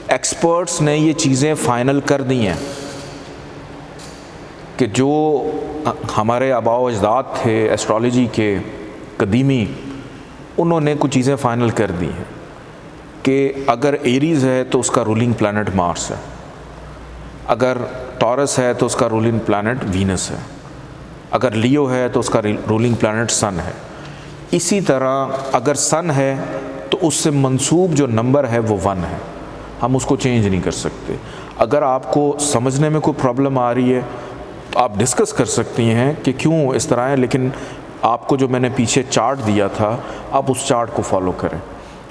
ایکسپرٹس نے یہ چیزیں فائنل کر دی ہیں کہ جو ہمارے آباء و اجداد تھے ایسٹرالوجی کے قدیمی، انہوں نے کچھ چیزیں فائنل کر دی ہیں کہ اگر ایریز ہے تو اس کا رولنگ پلانٹ مارس ہے، اگر ٹورس ہے تو اس کا رولنگ پلانٹ وینس ہے، اگر لیو ہے تو اس کا رولنگ پلانٹ سن ہے۔ اسی طرح اگر سن ہے تو اس سے منسوب جو نمبر ہے وہ 1 ہے، ہم اس کو چینج نہیں کر سکتے۔ اگر آپ کو سمجھنے میں کوئی پرابلم آ رہی ہے تو آپ ڈسکس کر سکتی ہیں کہ کیوں اس طرح ہے، لیکن آپ کو جو میں نے پیچھے چارٹ دیا تھا آپ اس چارٹ کو فالو کریں۔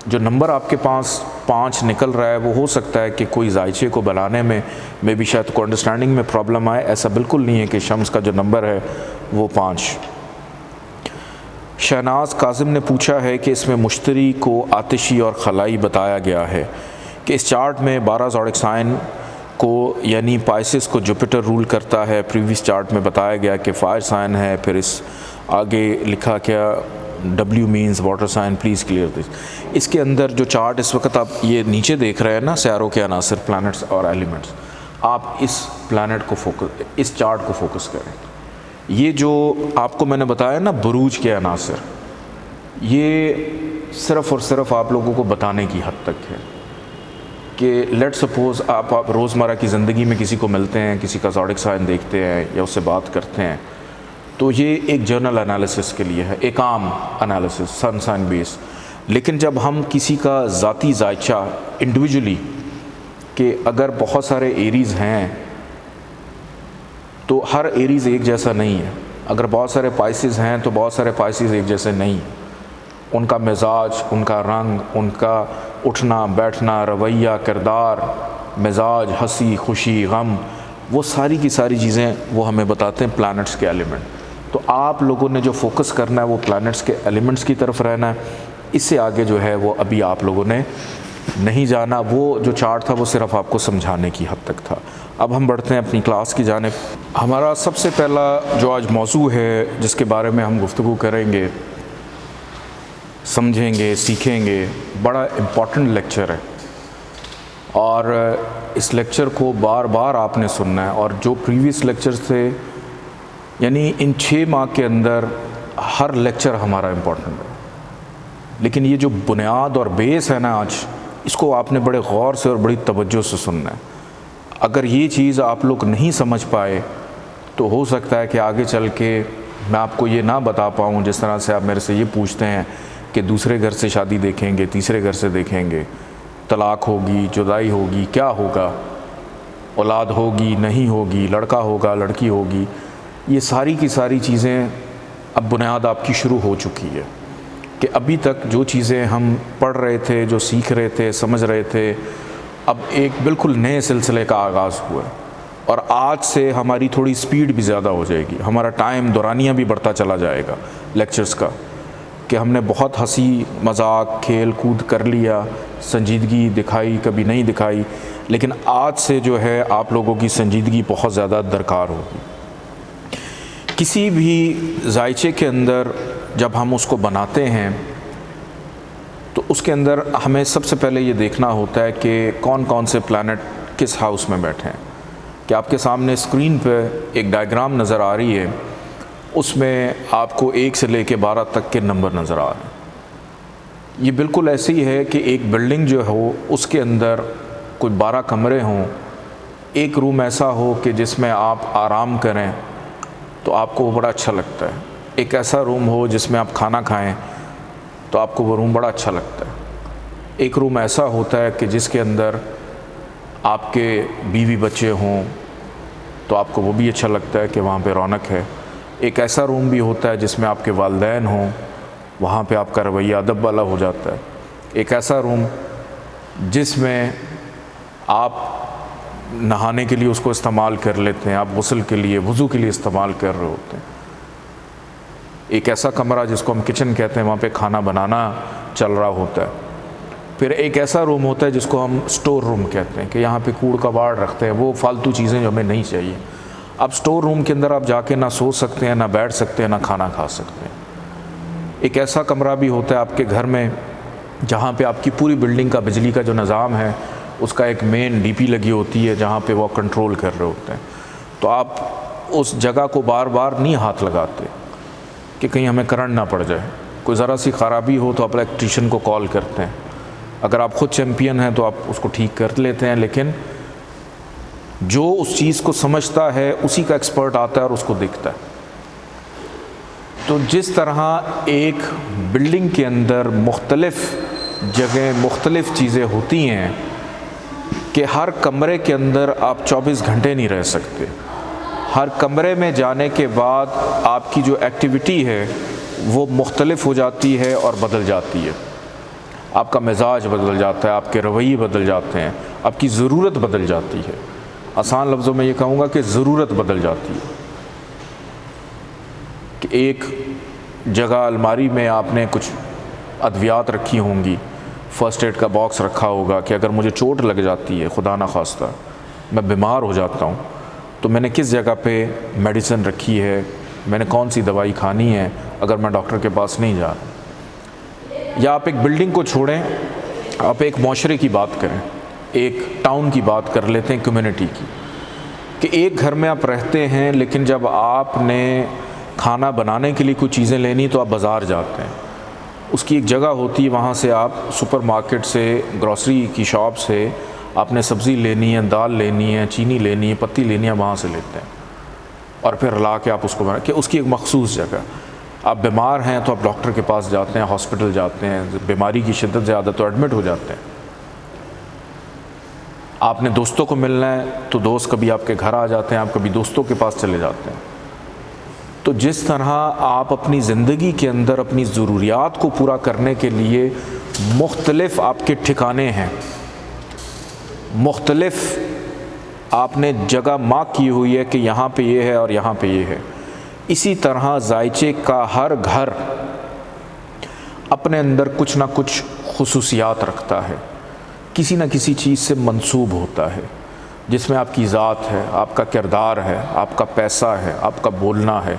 جو نمبر آپ کے پاس 5 نکل رہا ہے وہ ہو سکتا ہے کہ کوئی ذائچے کو بلانے میں بھی شاید کو انڈرسٹینڈنگ میں پرابلم آئے، ایسا بالکل نہیں ہے کہ شمس کا جو نمبر ہے وہ 5۔ شہناز کاظم نے پوچھا ہے کہ اس میں مشتری کو آتشی اور خلائی بتایا گیا ہے کہ اس چارٹ میں 12 زوڈک سائن کو یعنی پائسس کو جوپیٹر رول کرتا ہے، پریویس چارٹ میں بتایا گیا کہ فائر سائن ہے، پھر اس آگے لکھا کیا W means water sign, please clear this. اس کے اندر جو چارٹ اس وقت آپ یہ نیچے دیکھ رہے ہیں نا، سیاروں کے عناصر، پلانٹس اور ایلیمنٹس، آپ اس پلانٹ کو فوکس، اس چارٹ کو فوکس کریں۔ یہ جو آپ کو میں نے بتایا نا بروج کے عناصر، یہ صرف اور صرف آپ لوگوں کو بتانے کی حد تک ہے کہ لیٹ سپوز آپ روزمرہ کی زندگی میں کسی کو ملتے ہیں، کسی کا زوڈک سائن دیکھتے ہیں یا اس سے بات کرتے ہیں، تو یہ ایک جرنل انالیسس کے لیے ہے، ایک عام انالیسس سن سائن بیس. لیکن جب ہم کسی کا ذاتی ذائچہ انڈیویجولی، کہ اگر بہت سارے ایریز ہیں تو ہر ایریز ایک جیسا نہیں ہے، اگر بہت سارے پائسز ہیں تو بہت سارے پائسز ایک جیسے نہیں، ان کا مزاج، ان کا رنگ، ان کا اٹھنا بیٹھنا، رویہ، کردار، مزاج، ہنسی خوشی، غم، وہ ساری کی ساری چیزیں وہ ہمیں بتاتے ہیں پلانٹس کے ایلیمنٹ. تو آپ لوگوں نے جو فوکس کرنا ہے وہ پلانٹس کے ایلیمنٹس کی طرف رہنا ہے. اس سے آگے جو ہے وہ ابھی آپ لوگوں نے نہیں جانا. وہ جو چارٹ تھا وہ صرف آپ کو سمجھانے کی حد تک تھا. اب ہم بڑھتے ہیں اپنی کلاس کی جانب. ہمارا سب سے پہلا جو آج موضوع ہے جس کے بارے میں ہم گفتگو کریں گے، سمجھیں گے، سیکھیں گے، بڑا امپورٹنٹ لیکچر ہے اور اس لیکچر کو بار بار آپ نے سننا ہے. اور جو پریویس لیکچرز تھے، یعنی ان 6 ماہ کے اندر ہر لیکچر ہمارا امپورٹنٹ ہے، لیکن یہ جو بنیاد اور بیس ہے نا آج، اس کو آپ نے بڑے غور سے اور بڑی توجہ سے سننا ہے. اگر یہ چیز آپ لوگ نہیں سمجھ پائے تو ہو سکتا ہے کہ آگے چل کے میں آپ کو یہ نہ بتا پاؤں. جس طرح سے آپ میرے سے یہ پوچھتے ہیں کہ دوسرے گھر سے شادی دیکھیں گے، تیسرے گھر سے دیکھیں گے، طلاق ہوگی، جدائی ہوگی، کیا ہوگا، اولاد ہوگی نہیں ہوگی، لڑکا ہوگا لڑکی ہوگی، یہ ساری کی ساری چیزیں اب بنیاد آپ کی شروع ہو چکی ہے. کہ ابھی تک جو چیزیں ہم پڑھ رہے تھے، جو سیکھ رہے تھے، سمجھ رہے تھے، اب ایک بالکل نئے سلسلے کا آغاز ہوا ہے. اور آج سے ہماری تھوڑی سپیڈ بھی زیادہ ہو جائے گی، ہمارا ٹائم دورانیہ بھی بڑھتا چلا جائے گا لیکچرز کا، کہ ہم نے بہت ہنسی مذاق کھیل کود کر لیا، سنجیدگی دکھائی کبھی نہیں دکھائی، لیکن آج سے جو ہے آپ لوگوں کی سنجیدگی بہت زیادہ درکار ہوگی. کسی بھی ذائچے کے اندر جب ہم اس کو بناتے ہیں تو اس کے اندر ہمیں سب سے پہلے یہ دیکھنا ہوتا ہے کہ کون کون سے پلانٹ کس ہاؤس میں بیٹھے ہیں. کہ آپ کے سامنے اسکرین پہ ایک ڈائیگرام نظر آ رہی ہے، اس میں آپ کو 1 سے لے کے 12 تک کے نمبر نظر آ رہے ہیں. یہ بالکل ایسے ہی ہے کہ ایک بلڈنگ جو ہو اس کے اندر کوئی 12 کمرے ہوں، ایک روم ایسا ہو کہ جس میں آپ آرام کریں تو آپ کو وہ بڑا اچھا لگتا ہے، ایک ایسا روم ہو جس میں آپ کھانا کھائیں تو آپ کو وہ روم بڑا اچھا لگتا ہے. ایک روم ایسا ہوتا ہے کہ جس کے اندر آپ کے بیوی بچے ہوں تو آپ کو وہ بھی اچھا لگتا ہے کہ وہاں پہ رونق ہے. ایک ایسا روم بھی ہوتا ہے جس میں آپ کے والدین ہوں، وہاں پہ آپ کا رویہ ادب والا ہو جاتا ہے. ایک ایسا روم جس میں آپ نہانے کے لیے اس کو استعمال کر لیتے ہیں، آپ غسل کے لیے وضو کے لیے استعمال کر رہے ہوتے ہیں. ایک ایسا کمرہ جس کو ہم کچن کہتے ہیں، وہاں پہ کھانا بنانا چل رہا ہوتا ہے. پھر ایک ایسا روم ہوتا ہے جس کو ہم سٹور روم کہتے ہیں، کہ یہاں پہ کوڑ کباڑ رکھتے ہیں، وہ فالتو چیزیں جو ہمیں نہیں چاہیے. اب سٹور روم کے اندر آپ جا کے نہ سو سکتے ہیں، نہ بیٹھ سکتے ہیں، نہ کھانا کھا سکتے ہیں. ایک ایسا کمرہ بھی ہوتا ہے آپ کے گھر میں جہاں پہ آپ کی پوری بلڈنگ کا بجلی کا جو نظام ہے اس کا ایک مین ڈی پی لگی ہوتی ہے جہاں پہ وہ کنٹرول کر رہے ہوتے ہیں. تو آپ اس جگہ کو بار بار نہیں ہاتھ لگاتے کہ کہیں ہمیں کرنٹ نہ پڑ جائے. کوئی ذرا سی خرابی ہو تو آپ الیکٹریشین کو کال کرتے ہیں. اگر آپ خود چیمپئن ہیں تو آپ اس کو ٹھیک کر لیتے ہیں، لیکن جو اس چیز کو سمجھتا ہے اسی کا ایکسپرٹ آتا ہے اور اس کو دیکھتا ہے. تو جس طرح ایک بلڈنگ کے اندر مختلف جگہیں مختلف چیزیں ہوتی ہیں کہ ہر کمرے کے اندر آپ 24 گھنٹے نہیں رہ سکتے. ہر کمرے میں جانے کے بعد آپ کی جو ایکٹیویٹی ہے وہ مختلف ہو جاتی ہے اور بدل جاتی ہے. آپ کا مزاج بدل جاتا ہے، آپ کے رویے بدل جاتے ہیں، آپ کی ضرورت بدل جاتی ہے. آسان لفظوں میں یہ کہوں گا کہ ضرورت بدل جاتی ہے. کہ ایک جگہ الماری میں آپ نے کچھ ادویات رکھی ہوں گی، فرسٹ ایڈ کا باکس رکھا ہوگا کہ اگر مجھے چوٹ لگ جاتی ہے، خدا نہ خواستہ میں بیمار ہو جاتا ہوں، تو میں نے کس جگہ پہ میڈیسن رکھی ہے، میں نے کون سی دوائی کھانی ہے اگر میں ڈاکٹر کے پاس نہیں جا رہا. یا آپ ایک بلڈنگ کو چھوڑیں، آپ ایک معاشرے کی بات کریں، ایک ٹاؤن کی بات کر لیتے ہیں، کمیونٹی کی، کہ ایک گھر میں آپ رہتے ہیں لیکن جب آپ نے کھانا بنانے کے لیے کچھ چیزیں لینی تو آپ بازار جاتے ہیں. اس کی ایک جگہ ہوتی ہے، وہاں سے آپ سپر مارکیٹ سے، گروسری کی شاپ سے آپ نے سبزی لینی ہے، دال لینی ہے، چینی لینی ہے، پتی لینی ہے، وہاں سے لیتے ہیں اور پھر لا کے آپ اس کو بنا کہ اس کی ایک مخصوص جگہ. آپ بیمار ہیں تو آپ ڈاکٹر کے پاس جاتے ہیں، ہاسپٹل جاتے ہیں، بیماری کی شدت زیادہ تو ایڈمٹ ہو جاتے ہیں. آپ نے دوستوں کو ملنا ہے تو دوست کبھی آپ کے گھر آ جاتے ہیں، آپ کبھی دوستوں کے پاس چلے جاتے ہیں. تو جس طرح آپ اپنی زندگی کے اندر اپنی ضروریات کو پورا کرنے کے لیے مختلف آپ کے ٹھکانے ہیں، مختلف آپ نے جگہ مارک کی ہوئی ہے کہ یہاں پہ یہ ہے اور یہاں پہ یہ ہے، اسی طرح ذائچے کا ہر گھر اپنے اندر کچھ نہ کچھ خصوصیات رکھتا ہے، کسی نہ کسی چیز سے منسوب ہوتا ہے، جس میں آپ کی ذات ہے، آپ کا کردار ہے، آپ کا پیسہ ہے، آپ کا بولنا ہے،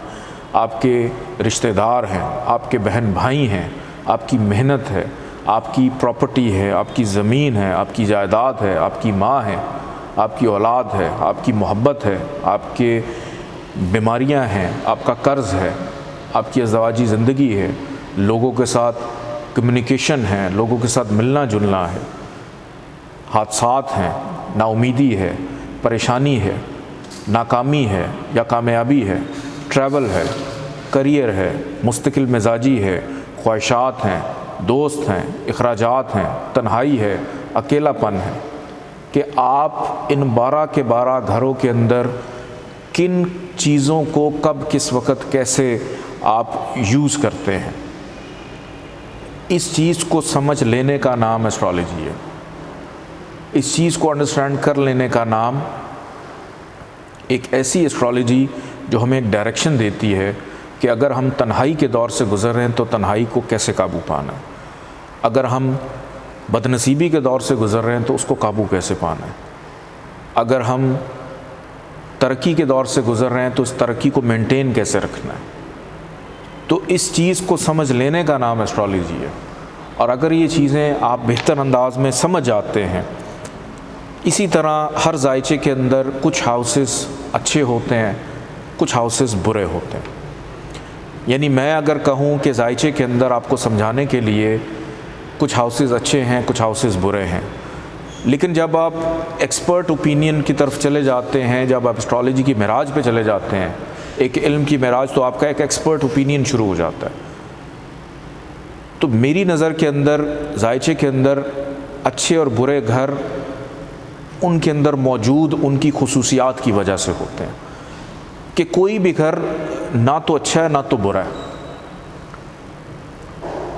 آپ کے رشتہ دار ہیں، آپ کے بہن بھائی ہیں، آپ کی محنت ہے، آپ کی پراپرٹی ہے، آپ کی زمین ہے، آپ کی جائیداد ہے، آپ کی ماں ہے، آپ کی اولاد ہے، آپ کی محبت ہے، آپ کے بیماریاں ہیں، آپ کا قرض ہے، آپ کی ازدواجی زندگی ہے، لوگوں کے ساتھ کمیونیکیشن ہے، لوگوں کے ساتھ ملنا جلنا ہے، حادثات ہیں، نا امیدی ہے، پریشانی ہے، ناکامی ہے یا کامیابی ہے، ٹریول ہے، کریئر ہے، مستقل مزاجی ہے، خواہشات ہیں، دوست ہیں، اخراجات ہیں، تنہائی ہے، اکیلا پن ہے، کہ آپ ان 12 کے 12 گھروں کے اندر کن چیزوں کو کب کس وقت کیسے آپ یوز کرتے ہیں. اس چیز کو سمجھ لینے کا نام ایسٹرالوجی ہے. اس چیز کو انڈرسٹینڈ کر لینے کا نام ایک ایسی ایسٹرالوجی جو ہمیں ایک ڈائریکشن دیتی ہے کہ اگر ہم تنہائی کے دور سے گزر رہے ہیں تو تنہائی کو کیسے قابو پانا ہے، اگر ہم بدنصیبی کے دور سے گزر رہے ہیں تو اس کو قابو کیسے پانا ہے، اگر ہم ترقی کے دور سے گزر رہے ہیں تو اس ترقی کو مینٹین کیسے رکھنا ہے. تو اس چیز کو سمجھ لینے کا نام ایسٹرالوجی ہے. اور اگر یہ چیزیں آپ بہتر انداز میں سمجھ جاتے ہیں، اسی طرح ہر ذائچے کے اندر کچھ ہاؤسز اچھے ہوتے ہیں، کچھ ہاؤسز برے ہوتے ہیں. یعنی میں اگر کہوں کہ ذائچے کے اندر آپ کو سمجھانے کے لیے کچھ ہاؤسز اچھے ہیں، کچھ ہاؤسز برے ہیں، لیکن جب آپ ایکسپرٹ اوپینین کی طرف چلے جاتے ہیں، جب آپ ایسٹرالوجی کی معراج پہ چلے جاتے ہیں، ایک علم کی معراج، تو آپ کا ایک ایکسپرٹ اوپینین شروع ہو جاتا ہے. تو میری نظر کے اندر ذائچے کے اندر اچھے اور برے گھر ان کے اندر موجود ان کی خصوصیات کی وجہ سے ہوتے ہیں، کہ کوئی بھی گھر نہ تو اچھا ہے نہ تو برا ہے.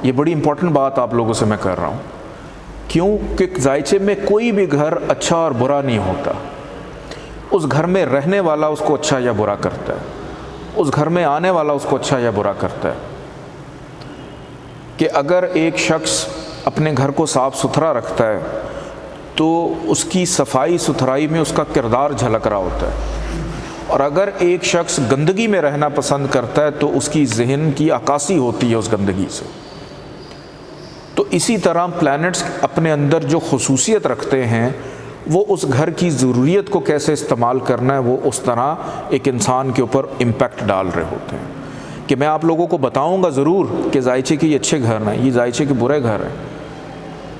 یہ بڑی امپورٹنٹ بات آپ لوگوں سے میں کر رہا ہوں. کیوں کہ ذائچے میں کوئی بھی گھر اچھا اور برا نہیں ہوتا. اس گھر میں رہنے والا اس کو اچھا یا برا کرتا ہے، اس گھر میں آنے والا اس کو اچھا یا برا کرتا ہے. کہ اگر ایک شخص اپنے گھر کو صاف ستھرا رکھتا ہے تو اس کی صفائی ستھرائی میں اس کا کردار جھلک رہا ہوتا ہے، اور اگر ایک شخص گندگی میں رہنا پسند کرتا ہے تو اس کی ذہن کی عکاسی ہوتی ہے اس گندگی سے. تو اسی طرح پلانٹس اپنے اندر جو خصوصیت رکھتے ہیں وہ اس گھر کی ضروریت کو کیسے استعمال کرنا ہے وہ اس طرح ایک انسان کے اوپر امپیکٹ ڈال رہے ہوتے ہیں. کہ میں آپ لوگوں کو بتاؤں گا ضرور کہ ذائچے کے یہ اچھے گھر ہیں، یہ ذائچے کے برے گھر ہیں،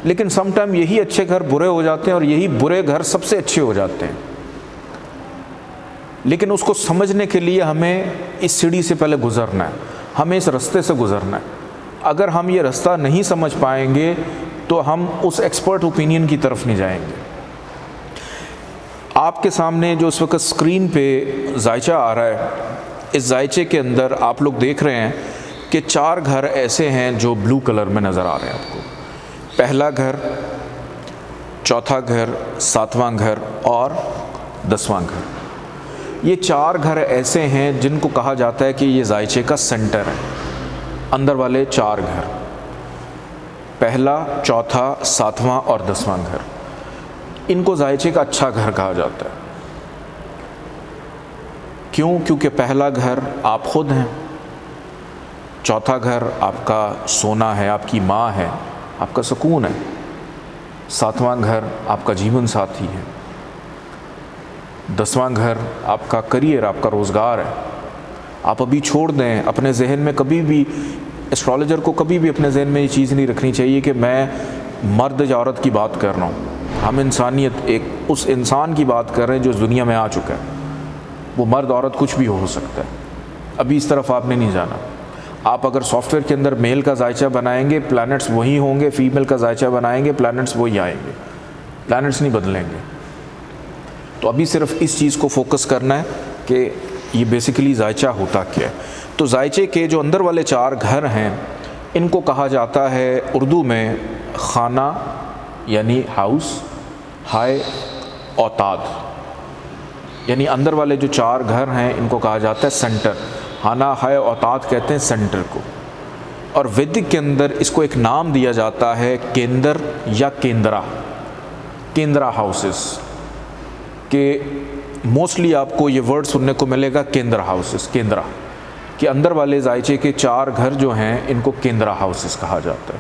لیکن سم ٹائم یہی اچھے گھر برے ہو جاتے ہیں اور یہی برے گھر سب سے اچھے ہو جاتے ہیں. لیکن اس کو سمجھنے کے لیے ہمیں اس سیڑھی سے پہلے گزرنا ہے، ہمیں اس رستے سے گزرنا ہے. اگر ہم یہ رستہ نہیں سمجھ پائیں گے تو ہم اس ایکسپرٹ اوپینین کی طرف نہیں جائیں گے. آپ کے سامنے جو اس وقت اسکرین پہ ذائچہ آ رہا ہے، اس ذائچے کے اندر آپ لوگ دیکھ رہے ہیں کہ 4 گھر ایسے ہیں جو بلو کلر میں نظر آ رہے ہیں آپ کو. پہلا گھر، چوتھا گھر، 7واں گھر اور 10واں گھر. یہ 4 گھر ایسے ہیں جن کو کہا جاتا ہے کہ یہ ذائچے کا سینٹر ہے. اندر والے 4 گھر، پہلا، چوتھا، 7واں اور 10واں گھر، ان کو ذائچے کا اچھا گھر کہا جاتا ہے. کیوں؟ کیونکہ پہلا گھر آپ خود ہیں، چوتھا گھر آپ کا سونا ہے، آپ کی ماں ہے، آپ کا سکون ہے، 7واں گھر آپ کا جیون ساتھی ہے، 10واں گھر آپ کا کریئر، آپ کا روزگار ہے. آپ ابھی چھوڑ دیں اپنے ذہن میں، کبھی بھی ایسٹرالوجر کو کبھی بھی اپنے ذہن میں یہ چیز نہیں رکھنی چاہیے کہ میں مرد یا عورت کی بات کر رہا ہوں. ہم انسانیت ایک اس انسان کی بات کر رہے ہیں جو اس دنیا میں آ چکا ہے. وہ مرد عورت کچھ بھی ہو سکتا ہے. ابھی اس طرف آپ نے نہیں جانا. آپ اگر سافٹ ویئر کے اندر میل کا ذائچہ بنائیں گے پلانٹس وہی ہوں گے, فیمیل کا ذائچہ بنائیں گے پلانٹس وہی آئیں گے, پلانٹس نہیں بدلیں گے. تو ابھی صرف اس چیز کو فوکس کرنا ہے کہ یہ بیسیکلی ذائچہ ہوتا کیا ہے. تو ذائچے کے جو اندر والے 4 گھر ہیں ان کو کہا جاتا ہے اردو میں خانہ یعنی ہاؤس, ہائے اوتاد, یعنی اندر والے جو 4 گھر ہیں ان کو کہا جاتا ہے سینٹر. خانہ ہائے اوتاد کہتے ہیں سینٹر کو. اور ویدک کے اندر اس کو ایک نام دیا جاتا ہے کیندر یا کیندرا, کیندرا ہاؤسز, کہ موسٹلی آپ کو یہ ورڈ سننے کو ملے گا کیندر ہاؤسز, کیندرا, کہ اندر والے ذائچے کے 4 گھر جو ہیں ان کو کیندرا ہاؤسز کہا جاتا ہے.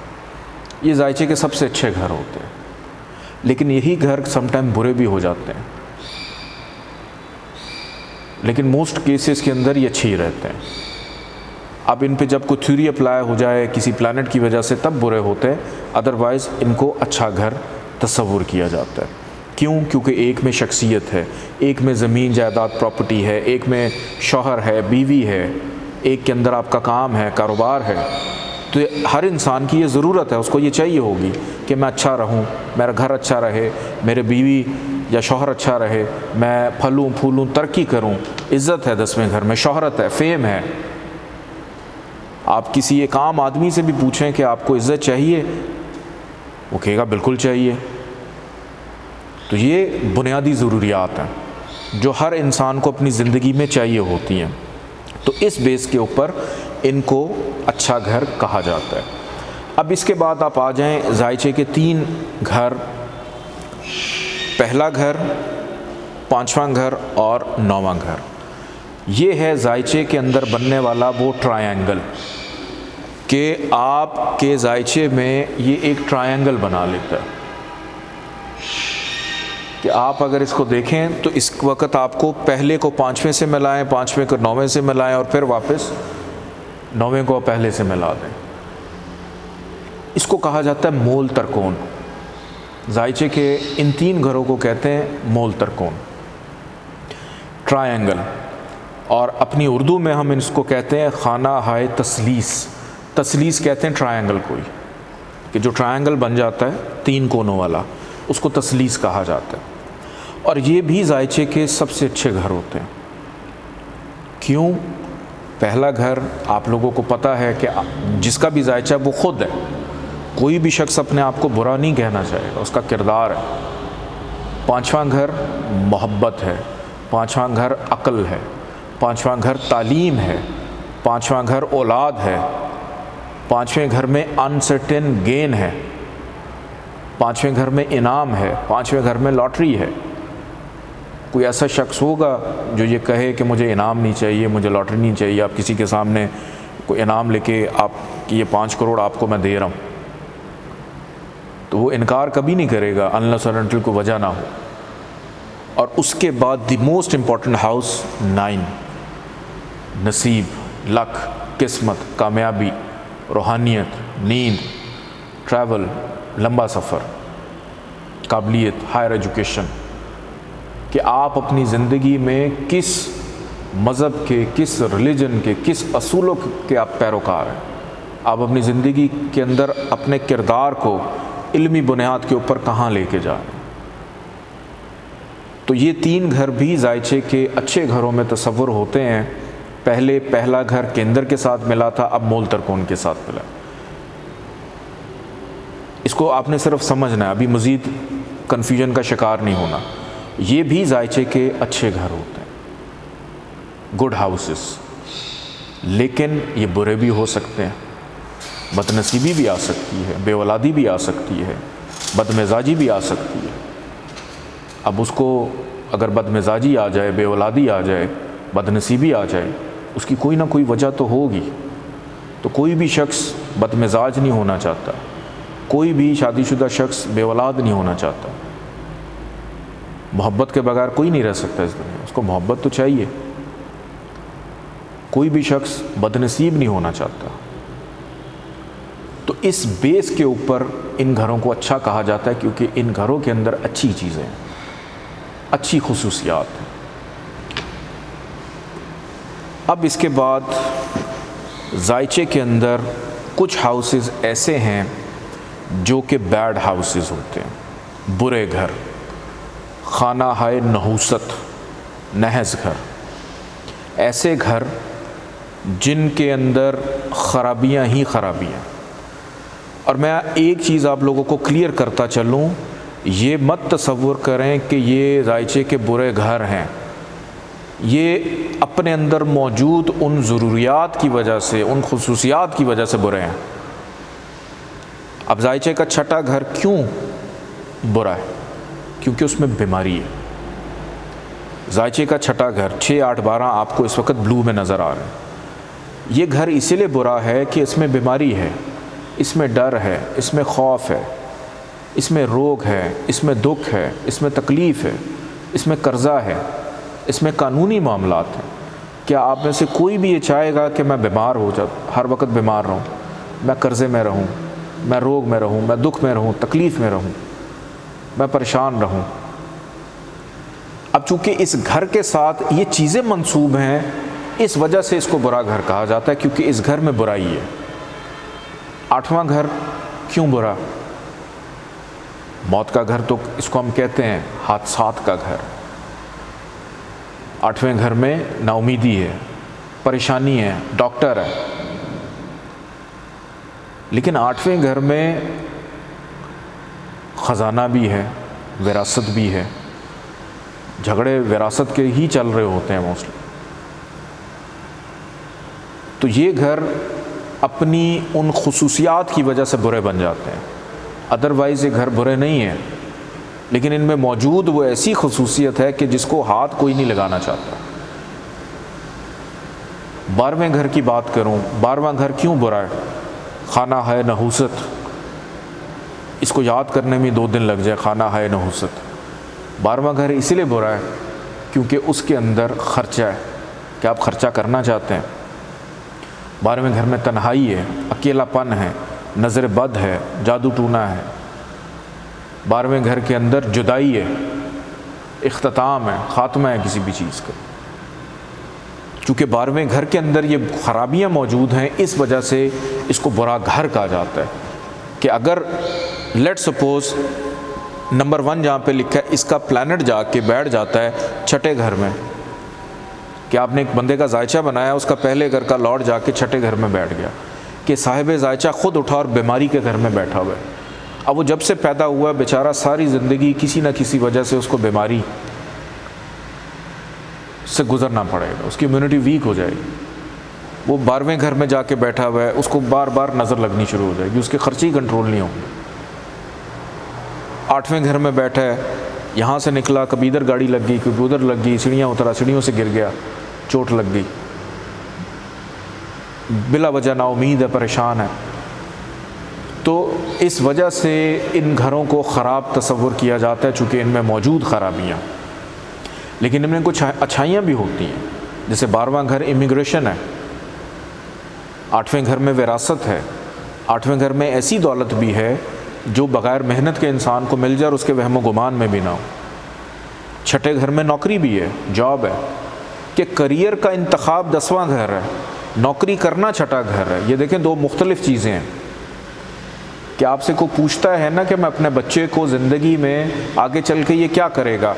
یہ ذائچے کے سب سے اچھے گھر ہوتے ہیں, لیکن یہی گھر سم ٹائم برے بھی ہو جاتے ہیں, لیکن موسٹ کیسز کے اندر یہ اچھے ہی رہتے ہیں. اب ان پہ جب کوئی تھیوری اپلائی ہو جائے کسی پلانٹ کی وجہ سے تب برے ہوتے ہیں, ادروائز ان کو اچھا گھر تصور کیا جاتا ہے. کیوں؟ کیونکہ ایک میں شخصیت ہے, ایک میں زمین جائیداد پراپرٹی ہے, ایک میں شوہر ہے, بیوی ہے, ایک کے اندر آپ کا کام ہے, کاروبار ہے. تو ہر انسان کی یہ ضرورت ہے, اس کو یہ چاہیے ہوگی کہ میں اچھا رہوں, میرا گھر اچھا رہے, میرے بیوی یا شوہر اچھا رہے, میں پھلوں پھولوں, ترقی کروں, عزت ہے 10ویں گھر میں, شہرت ہے, فیم ہے. آپ کسی ایک عام آدمی سے بھی پوچھیں کہ آپ کو عزت چاہیے, وہ کہے گا بالکل چاہیے. تو یہ بنیادی ضروریات ہیں جو ہر انسان کو اپنی زندگی میں چاہیے ہوتی ہیں. تو اس بیس کے اوپر ان کو اچھا گھر کہا جاتا ہے. اب اس کے بعد آپ آ جائیں ذائچے کے 3 گھر, پہلا گھر, 5واں گھر اور 9واں گھر. یہ ہے ذائچے کے اندر بننے والا وہ ٹرائنگل, کہ آپ کے ذائچے میں یہ ایک ٹرائنگل بنا لیتا ہے. کہ آپ اگر اس کو دیکھیں تو اس وقت آپ کو پہلے کو 5ویں سے ملائیں, 5ویں کو 9ویں سے ملائیں, اور پھر واپس 9ویں کو پہلے سے ملا دیں. اس کو کہا جاتا ہے مول ترکون. ذائچے کے ان 3 گھروں کو کہتے ہیں مول ترکون, ٹرائنگل. اور اپنی اردو میں ہم اس کو کہتے ہیں خانہ ہائے تثلیث. تثلیث کہتے ہیں ٹرائنگل کو, کہ جو ٹرائنگل بن جاتا ہے 3 کونوں والا, اس کو تثلیث کہا جاتا ہے. اور یہ بھی ذائچے کے سب سے اچھے گھر ہوتے ہیں. کیوں؟ پہلا گھر آپ لوگوں کو پتہ ہے کہ جس کا بھی ذائچہ وہ خود ہے, کوئی بھی شخص اپنے آپ کو برا نہیں کہنا چاہے گا, اس کا کردار ہے. 5واں گھر محبت ہے, 5واں گھر عقل ہے, 5واں گھر تعلیم ہے, 5واں گھر اولاد ہے, 5ویں گھر میں انسرٹن گین ہے, 5ویں گھر میں انعام ہے, 5ویں گھر میں لاٹری ہے. کوئی ایسا شخص ہوگا جو یہ کہے کہ مجھے انعام نہیں چاہیے, مجھے لاٹری نہیں چاہیے, آپ کسی کے سامنے کوئی انعام لے کے آپ کہ یہ 5 کروڑ آپ کو میں دے رہا ہوں, تو وہ انکار کبھی نہیں کرے گا unless and until کوئی وجہ نہ ہو. اور اس کے بعد دی موسٹ امپورٹنٹ ہاؤس 9, نصیب, لک, قسمت, کامیابی, روحانیت, نیند, ٹریول, لمبا سفر, قابلیت, ہائر ایجوکیشن. کہ آپ اپنی زندگی میں کس مذہب کے, کس ریلیجن کے, کس اصولوں کے آپ پیروکار ہیں. آپ اپنی زندگی کے اندر اپنے کردار کو علمی بنیاد کے اوپر کہاں لے کے جا رہے ہیں. تو یہ 3 گھر بھی ذائچے کے اچھے گھروں میں تصور ہوتے ہیں. پہلے پہلا گھر کیندر کے ساتھ ملا تھا, اب مول ترکون کے ساتھ ملا. اس کو آپ نے صرف سمجھنا ہے, ابھی مزید کنفیوژن کا شکار نہیں ہونا. یہ بھی ذائچے کے اچھے گھر ہوتے ہیں, گڈ ہاؤسز, لیکن یہ برے بھی ہو سکتے ہیں. بدنصیبی بھی آ سکتی ہے, بے اولادی بھی آ سکتی ہے, بدمزاجی بھی آ سکتی ہے. اب اس کو اگر بدمزاجی آ جائے, بے اولادی آ جائے, بدنصیبی آ جائے, اس کی کوئی نہ کوئی وجہ تو ہوگی. تو کوئی بھی شخص بدمزاج نہیں ہونا چاہتا, کوئی بھی شادی شدہ شخص بے اولاد نہیں ہونا چاہتا. محبت کے بغیر کوئی نہیں رہ سکتا اس دنیا, اس کو محبت تو چاہیے. کوئی بھی شخص بدنصیب نہیں ہونا چاہتا. تو اس بیس کے اوپر ان گھروں کو اچھا کہا جاتا ہے، کیونکہ ان گھروں کے اندر اچھی چیزیں ہیں، اچھی خصوصیات ہیں۔ اب اس کے بعد ذائچے کے اندر کچھ ہاؤسز ایسے ہیں جو کہ بیڈ ہاؤسز ہوتے ہیں، برے گھر، خانہ ہائے نحوست، نحس گھر، ایسے گھر جن کے اندر خرابیاں ہی خرابیاں۔ اور میں ایک چیز آپ لوگوں کو کلیئر کرتا چلوں، یہ مت تصور کریں کہ یہ ذائچے کے برے گھر ہیں، یہ اپنے اندر موجود ان ضروریات کی وجہ سے، ان خصوصیات کی وجہ سے برے ہیں۔ اب ذائچے کا چھٹا گھر کیوں برا ہے؟ کیونکہ اس میں بیماری ہے۔ ذائچے کا چھٹا گھر 6، 8، 12 آپ کو اس وقت بلو میں نظر آ رہے ہیں۔ یہ گھر اسی لیے برا ہے کہ اس میں بیماری ہے، اس میں ڈر ہے، اس میں خوف ہے، اس میں روگ ہے، اس میں دکھ ہے، اس میں تکلیف ہے، اس میں قرضہ ہے، اس میں قانونی معاملات ہیں۔ کیا آپ میں سے کوئی بھی یہ چاہے گا کہ میں بیمار ہو جاؤں، ہر وقت بیمار رہوں، میں قرضے میں رہوں، میں روگ میں رہوں، میں دکھ میں رہوں، تکلیف میں رہوں، میں پریشان رہوں؟ اب چونکہ اس گھر کے ساتھ یہ چیزیں منسوب ہیں، اس وجہ سے اس کو برا گھر کہا جاتا ہے، کیونکہ اس گھر میں برائی ہے۔ 8واں گھر کیوں برا؟ موت کا گھر تو اس کو ہم کہتے ہیں حادثات کا گھر۔ 8ویں گھر میں نا امیدی ہے، پریشانی ہے، ڈاکٹر ہے۔ لیکن 8ویں گھر میں خزانہ بھی ہے، وراثت بھی ہے، جھگڑے وراثت کے ہی چل رہے ہوتے ہیں موسٹلی۔ تو یہ گھر اپنی ان خصوصیات کی وجہ سے برے بن جاتے ہیں، ادروائز یہ گھر برے نہیں ہیں، لیکن ان میں موجود وہ ایسی خصوصیت ہے کہ جس کو ہاتھ کوئی نہیں لگانا چاہتا۔ 12ویں گھر کی بات کروں، 12واں گھر کیوں برا ہے؟ خانہ ہائے نحوست، اس کو یاد کرنے میں 2 دن لگ جائے۔ خانہ ہائے نحوست 12واں گھر اسی لیے برا ہے کیونکہ اس کے اندر خرچہ ہے کہ آپ خرچہ کرنا چاہتے ہیں۔ 12ویں گھر میں تنہائی ہے، اکیلا پن ہے، نظر بد ہے، جادو ٹونا ہے۔ 12ویں گھر کے اندر جدائی ہے، اختتام ہے، خاتمہ ہے کسی بھی چیز کا۔ چونکہ 12ویں گھر کے اندر یہ خرابیاں موجود ہیں، اس وجہ سے اس کو برا گھر کہا جاتا ہے۔ کہ اگر لیٹ سپوز نمبر 1 جہاں پہ لکھا ہے، اس کا پلانٹ جا کے بیٹھ جاتا ہے چھٹے گھر میں، کہ آپ نے ایک بندے کا ذائچہ بنایا، اس کا پہلے گھر کا لارڈ جا کے چھٹے گھر میں بیٹھ گیا، کہ صاحب ذائچہ خود اٹھا اور بیماری کے گھر میں بیٹھا ہوا ہے۔ اب وہ جب سے پیدا ہوا ہے بیچارہ ساری زندگی کسی نہ کسی وجہ سے اس کو بیماری سے گزرنا پڑے گا، اس کی امیونٹی ویک ہو جائے گی۔ وہ 12ویں گھر میں جا کے بیٹھا ہوا ہے، اس کو بار بار نظر لگنی شروع ہو جائے گی، اس کے خرچے ہی کنٹرول نہیں ہوں گے۔ 8ویں گھر میں بیٹھا ہے، یہاں سے نکلا، کبھی ادھر گاڑی لگ گئی، کبھی ادھر لگ گئی، سیڑھیاں اترا، سیڑھیوں سے گر گیا، چوٹ لگ گئی، بلا وجہ نا امید ہے، پریشان ہے۔ تو اس وجہ سے ان گھروں کو خراب تصور کیا جاتا ہے، چونکہ ان میں موجود خرابیاں، لیکن ان میں کچھ اچھائیاں بھی ہوتی ہیں۔ جیسے 12واں گھر امیگریشن ہے، 8ویں گھر میں وراثت ہے، 8ویں گھر میں ایسی دولت بھی ہے جو بغیر محنت کے انسان کو مل جائے اور اس کے وہم و گمان میں بھی نہ ہو۔ چھٹے گھر میں نوکری بھی ہے، جاب ہے، کہ کریئر کا انتخاب 10واں گھر ہے، نوکری کرنا چھٹا گھر ہے۔ یہ دیکھیں 2 مختلف چیزیں ہیں کہ آپ سے کوئی پوچھتا ہے نا کہ میں اپنے بچے کو زندگی میں آگے چل کے یہ کیا کرے گا،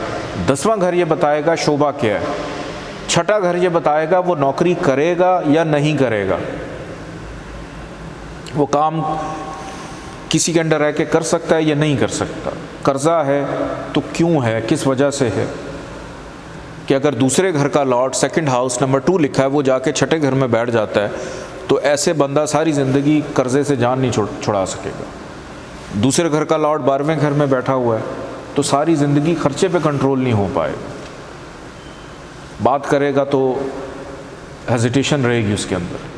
10واں گھر یہ بتائے گا شعبہ کیا ہے، چھٹا گھر یہ بتائے گا وہ نوکری کرے گا یا نہیں کرے گا، وہ کام کسی کے انڈر رہ کے کر سکتا ہے یا نہیں کر سکتا، قرضہ ہے تو کیوں ہے، کس وجہ سے ہے۔ کہ اگر دوسرے گھر کا لاٹ 2nd ہاؤس نمبر 2 لکھا ہے، وہ جا کے چھٹے گھر میں بیٹھ جاتا ہے، تو ایسے بندہ ساری زندگی قرضے سے جان نہیں چھڑا سکے گا۔ دوسرے گھر کا لاٹ 12ویں گھر میں بیٹھا ہوا ہے تو ساری زندگی خرچے پہ کنٹرول نہیں ہو پائے گا، بات کرے گا تو ہیزیٹیشن رہے گی اس کے اندر۔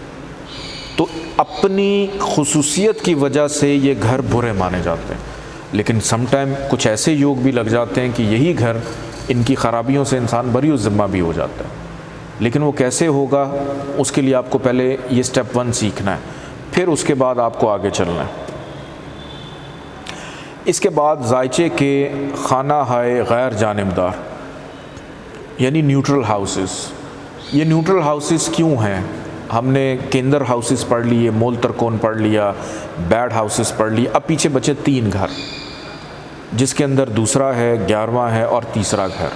تو اپنی خصوصیت کی وجہ سے یہ گھر برے مانے جاتے ہیں، لیکن سم ٹائم کچھ ایسے یوگ بھی لگ جاتے ہیں کہ یہی گھر ان کی خرابیوں سے انسان بری الذمہ بھی ہو جاتا ہے۔ لیکن وہ کیسے ہوگا، اس کے لیے آپ کو پہلے یہ سٹیپ 1 سیکھنا ہے۔ پھر اس کے بعد آپ کو آگے چلنا ہے۔ اس کے بعد ذائچے کے خانہ ہائے غیر جانبدار یعنی نیوٹرل ہاؤسز۔ یہ نیوٹرل ہاؤسز کیوں ہیں؟ ہم نے کیندر ہاؤسز پڑھ لیے، مول ترکون پڑھ لیا، بیڈ ہاؤسز پڑھ لیے، اب پیچھے بچے 3 گھر، جس کے اندر دوسرا ہے، 11واں ہے اور تیسرا گھر۔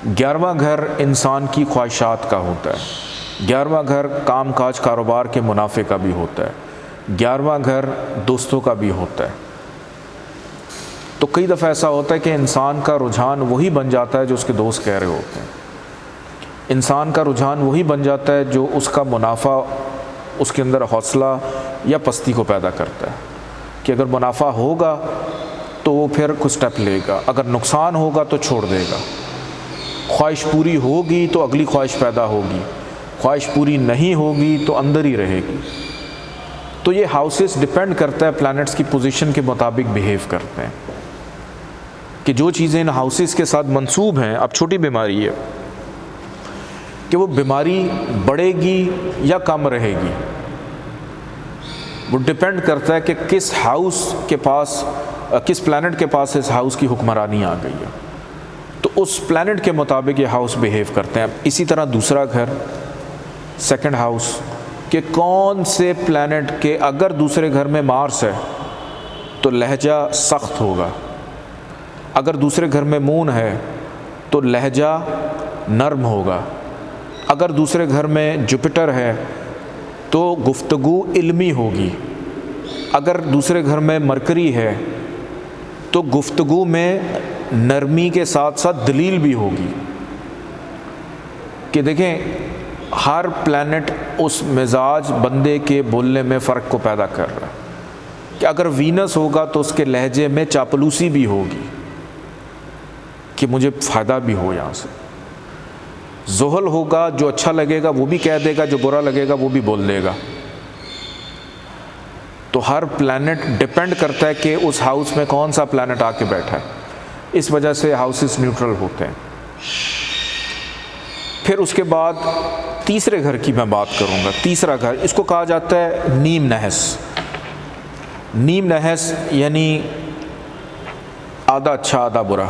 11واں گھر انسان کی خواہشات کا ہوتا ہے، 11واں گھر کام کاج کاروبار کے منافع کا بھی ہوتا ہے، 11واں گھر دوستوں کا بھی ہوتا ہے۔ تو کئی دفعہ ایسا ہوتا ہے کہ انسان کا رجحان وہی بن جاتا ہے جو اس کے دوست کہہ رہے ہوتے ہیں، انسان کا رجحان وہی بن جاتا ہے جو اس کا منافع اس کے اندر حوصلہ یا پستی کو پیدا کرتا ہے، کہ اگر منافع ہوگا تو وہ پھر کچھ سٹیپ لے گا، اگر نقصان ہوگا تو چھوڑ دے گا، خواہش پوری ہوگی تو اگلی خواہش پیدا ہوگی، خواہش پوری نہیں ہوگی تو اندر ہی رہے گی۔ تو یہ ہاؤسز ڈیپینڈ کرتا ہے پلانٹس کی پوزیشن کے مطابق بیہیو کرتے ہیں، کہ جو چیزیں ان ہاؤسز کے ساتھ منسوب ہیں۔ اب چھوٹی بیماری ہے کہ وہ بیماری بڑھے گی یا کم رہے گی، وہ ڈیپینڈ کرتا ہے کہ کس ہاؤس کے پاس، کس پلانٹ کے پاس اس ہاؤس کی حکمرانی آ گئی ہے، تو اس پلانٹ کے مطابق یہ ہاؤس بیہیو کرتے ہیں۔ اسی طرح دوسرا گھر، سیکنڈ ہاؤس، کہ کون سے پلانٹ کے اگر دوسرے گھر میں مارس ہے تو لہجہ سخت ہوگا، اگر دوسرے گھر میں مون ہے تو لہجہ نرم ہوگا، اگر دوسرے گھر میں جوپیٹر ہے تو گفتگو علمی ہوگی، اگر دوسرے گھر میں مرکری ہے تو گفتگو میں نرمی کے ساتھ ساتھ دلیل بھی ہوگی۔ کہ دیکھیں ہر پلانٹ اس مزاج بندے کے بولنے میں فرق کو پیدا کر رہا ہے، کہ اگر وینس ہوگا تو اس کے لہجے میں چاپلوسی بھی ہوگی کہ مجھے فائدہ بھی ہو یہاں سے، زحل ہوگا جو اچھا لگے گا وہ بھی کہہ دے گا، جو برا لگے گا وہ بھی بول دے گا۔ تو ہر پلانٹ ڈیپینڈ کرتا ہے کہ اس ہاؤس میں کون سا پلانٹ آ کے بیٹھا ہے، اس وجہ سے ہاؤسز نیوٹرل ہوتے ہیں۔ پھر اس کے بعد تیسرے گھر کی میں بات کروں گا۔ تیسرا گھر، اس کو کہا جاتا ہے نیم نحس۔ نیم نحس یعنی آدھا اچھا آدھا برا۔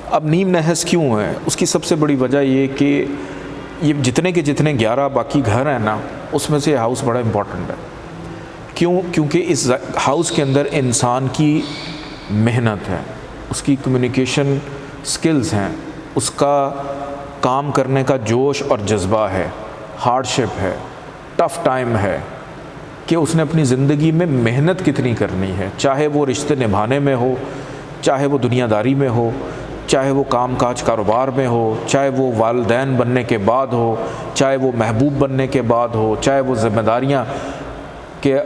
اب نیم نحس کیوں ہے؟ اس کی سب سے بڑی وجہ یہ کہ یہ جتنے کے جتنے 11 باقی گھر ہیں نا، اس میں سے ہاؤس بڑا امپورٹنٹ ہے۔ کیونکہ اس ہاؤس کے اندر انسان کی محنت ہے، اس کی کمیونیکیشن سکلز ہیں، اس کا کام کرنے کا جوش اور جذبہ ہے، ہارڈ شپ ہے، ٹف ٹائم ہے، کہ اس نے اپنی زندگی میں محنت کتنی کرنی ہے، چاہے وہ رشتے نبھانے میں ہو، چاہے وہ دنیا داری میں ہو، چاہے وہ کام کاج کاروبار میں ہو، چاہے وہ والدین بننے کے بعد ہو، چاہے وہ محبوب بننے کے بعد ہو، چاہے وہ ذمہ داریاں کہ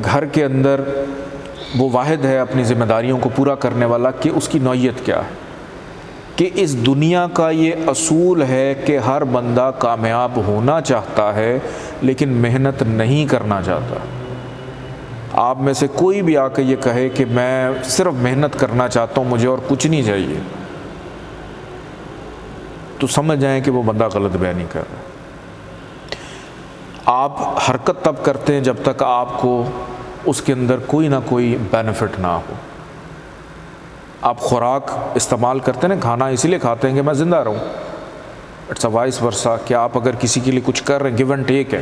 گھر کے اندر وہ واحد ہے اپنی ذمہ داریوں کو پورا کرنے والا، کہ اس کی نوعیت کیا ہے۔ کہ اس دنیا کا یہ اصول ہے کہ ہر بندہ کامیاب ہونا چاہتا ہے لیکن محنت نہیں کرنا چاہتا۔ آپ میں سے کوئی بھی آ کے یہ کہے کہ میں صرف محنت کرنا چاہتا ہوں، مجھے اور کچھ نہیں چاہیے، تو سمجھ جائیں کہ وہ بندہ غلط بیانی کر رہا ہے۔ آپ حرکت تب کرتے ہیں جب تک آپ کو اس کے اندر کوئی نہ کوئی بینیفٹ نہ ہو۔ آپ خوراک استعمال کرتے ہیں نا، کھانا اسی لیے کھاتے ہیں کہ میں زندہ رہوں، اٹس اے وائس ورسا، کہ آپ اگر کسی کے لیے کچھ کر رہے ہیں، گیو اینڈ ٹیک ہے،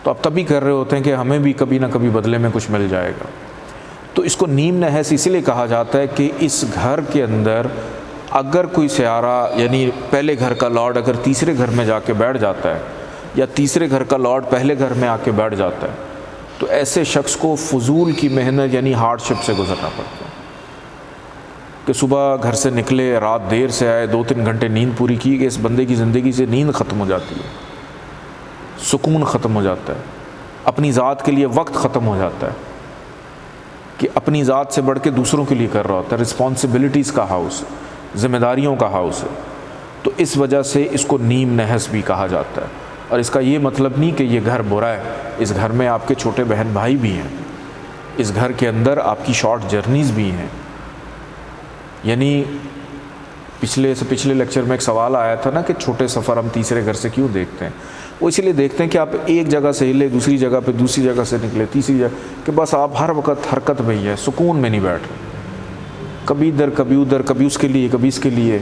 تو آپ تبھی کر رہے ہوتے ہیں کہ ہمیں بھی کبھی نہ کبھی بدلے میں کچھ مل جائے گا۔ تو اس کو نیم نحس اسی لیے کہا جاتا ہے کہ اس گھر کے اندر اگر کوئی سیارہ، یعنی پہلے گھر کا لارڈ اگر تیسرے گھر میں جا کے بیٹھ جاتا ہے، یا تیسرے گھر کا لارڈ پہلے گھر میں آ کے بیٹھ جاتا ہے، تو ایسے شخص کو فضول کی محنت یعنی ہارڈ شپ سے گزرنا پڑتا ہے، کہ صبح گھر سے نکلے، رات دیر سے آئے، 2-3 گھنٹے نیند پوری کی، کہ اس بندے کی زندگی سے نیند ختم ہو جاتی ہے، سکون ختم ہو جاتا ہے، اپنی ذات کے لیے وقت ختم ہو جاتا ہے، کہ اپنی ذات سے بڑھ کے دوسروں کے لیے کر رہا ہوتا ہے۔ رسپانسبلٹیز کا ہاؤس، ذمہ داریوں کا ہاؤس ہے، تو اس وجہ سے اس کو نیم نحس بھی کہا جاتا ہے۔ اور اس کا یہ مطلب نہیں کہ یہ گھر برا ہے، اس گھر میں آپ کے چھوٹے بہن بھائی بھی ہیں، اس گھر کے اندر آپ کی شارٹ جرنیز بھی ہیں۔ یعنی پچھلے لیکچر میں ایک سوال آیا تھا نا کہ چھوٹے سفر ہم تیسرے گھر سے کیوں دیکھتے ہیں؟ وہ اسی لیے دیکھتے ہیں کہ آپ ایک جگہ سے ہلے دوسری جگہ پہ، دوسری جگہ سے نکلے تیسری جگہ، کہ بس آپ ہر وقت حرکت میں ہی ہے، سکون میں نہیں بیٹھ رہے، کبھی ادھر کبھی ادھر، کبھی اس کے لیے کبھی اس کے لیے۔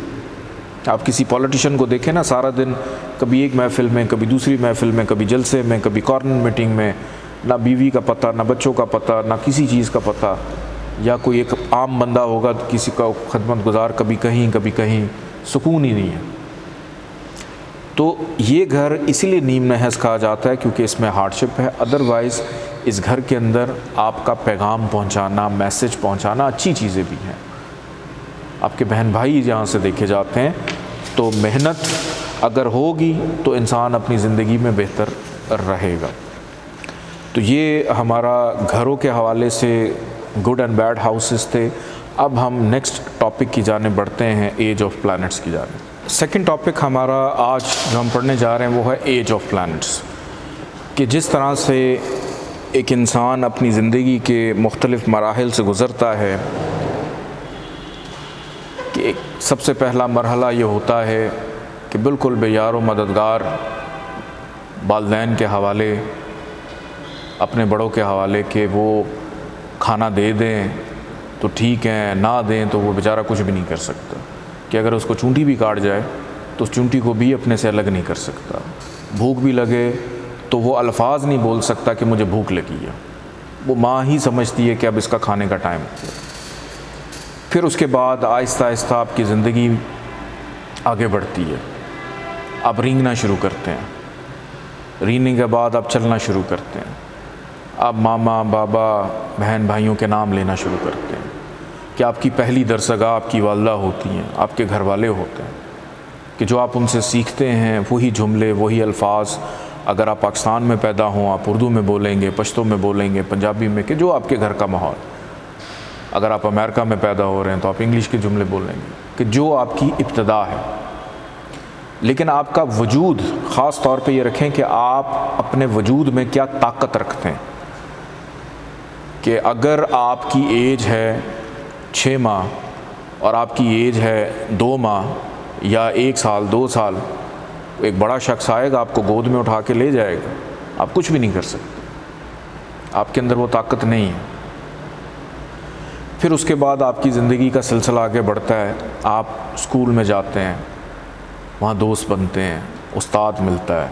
آپ کسی پولیٹیشین کو دیکھیں نا، سارا دن کبھی ایک محفل میں، کبھی دوسری محفل میں، کبھی جلسے میں، کبھی کارنر میٹنگ میں، نہ بیوی کا پتہ، نہ بچوں کا پتہ، نہ کسی چیز کا پتہ، یا کوئی ایک عام بندہ ہوگا کسی کا خدمت گزار، کبھی کہیں کبھی کہیں، سکون ہی نہیں ہے۔ تو یہ گھر اسی لیے نیم نہز کہا جاتا ہے کیونکہ اس میں ہارڈشپ ہے، ادروائز اس گھر کے اندر آپ کا پیغام پہنچانا، میسج پہنچانا اچھی چیزیں بھی ہیں۔ آپ کے بہن بھائی جہاں سے دیکھے جاتے ہیں، تو محنت اگر ہوگی تو انسان اپنی زندگی میں بہتر رہے گا۔ تو یہ ہمارا گھروں کے حوالے سے گڈ اینڈ بیڈ ہاؤسز تھے۔ اب ہم نیکسٹ ٹاپک کی جانب بڑھتے ہیں، ایج آف پلانٹس کی جانب۔ سیکنڈ ٹاپک ہمارا آج جو ہم پڑھنے جا رہے ہیں وہ ہے ایج آف پلانٹس، کہ جس طرح سے ایک انسان اپنی زندگی کے مختلف مراحل سے گزرتا ہے، کہ سب سے پہلا مرحلہ یہ ہوتا ہے کہ بالکل بے یار و مددگار، والدین کے حوالے، اپنے بڑوں کے حوالے، کہ وہ کھانا دے دیں تو ٹھیک ہے، نہ دیں تو وہ بیچارہ کچھ بھی نہیں کر سکتا، کہ اگر اس کو چونٹی بھی کاٹ جائے تو اس چونٹی کو بھی اپنے سے الگ نہیں کر سکتا، بھوک بھی لگے تو وہ الفاظ نہیں بول سکتا کہ مجھے بھوک لگی ہے، وہ ماں ہی سمجھتی ہے کہ اب اس کا کھانے کا ٹائم ہے۔ پھر اس کے بعد آہستہ آہستہ آپ کی زندگی آگے بڑھتی ہے، آپ رینگنا شروع کرتے ہیں، رینگنے کے بعد آپ چلنا شروع کرتے ہیں، آپ ماما، بابا، بہن بھائیوں کے نام لینا شروع کرتے ہیں، کہ آپ کی پہلی درسگاہ آپ کی والدہ ہوتی ہیں، آپ کے گھر والے ہوتے ہیں، کہ جو آپ ان سے سیکھتے ہیں وہی جملے، وہی الفاظ، اگر آپ پاکستان میں پیدا ہوں آپ اردو میں بولیں گے، پشتو میں بولیں گے، پنجابی میں، کہ جو آپ کے گھر کا ماحول، اگر آپ امریکہ میں پیدا ہو رہے ہیں تو آپ انگلش کے جملے بولیں گے، کہ جو آپ کی ابتدا ہے۔ لیکن آپ کا وجود، خاص طور پہ یہ رکھیں کہ آپ اپنے وجود میں کیا طاقت رکھتے ہیں، کہ اگر آپ کی ایج ہے 6 ماہ اور آپ کی ایج ہے 2 ماہ یا 1 سال 2 سال، ایک بڑا شخص آئے گا آپ کو گود میں اٹھا کے لے جائے گا، آپ کچھ بھی نہیں کر سکتے، آپ کے اندر وہ طاقت نہیں ہے۔ پھر اس کے بعد آپ کی زندگی کا سلسلہ آگے بڑھتا ہے، آپ اسکول میں جاتے ہیں، وہاں دوست بنتے ہیں، استاد ملتا ہے،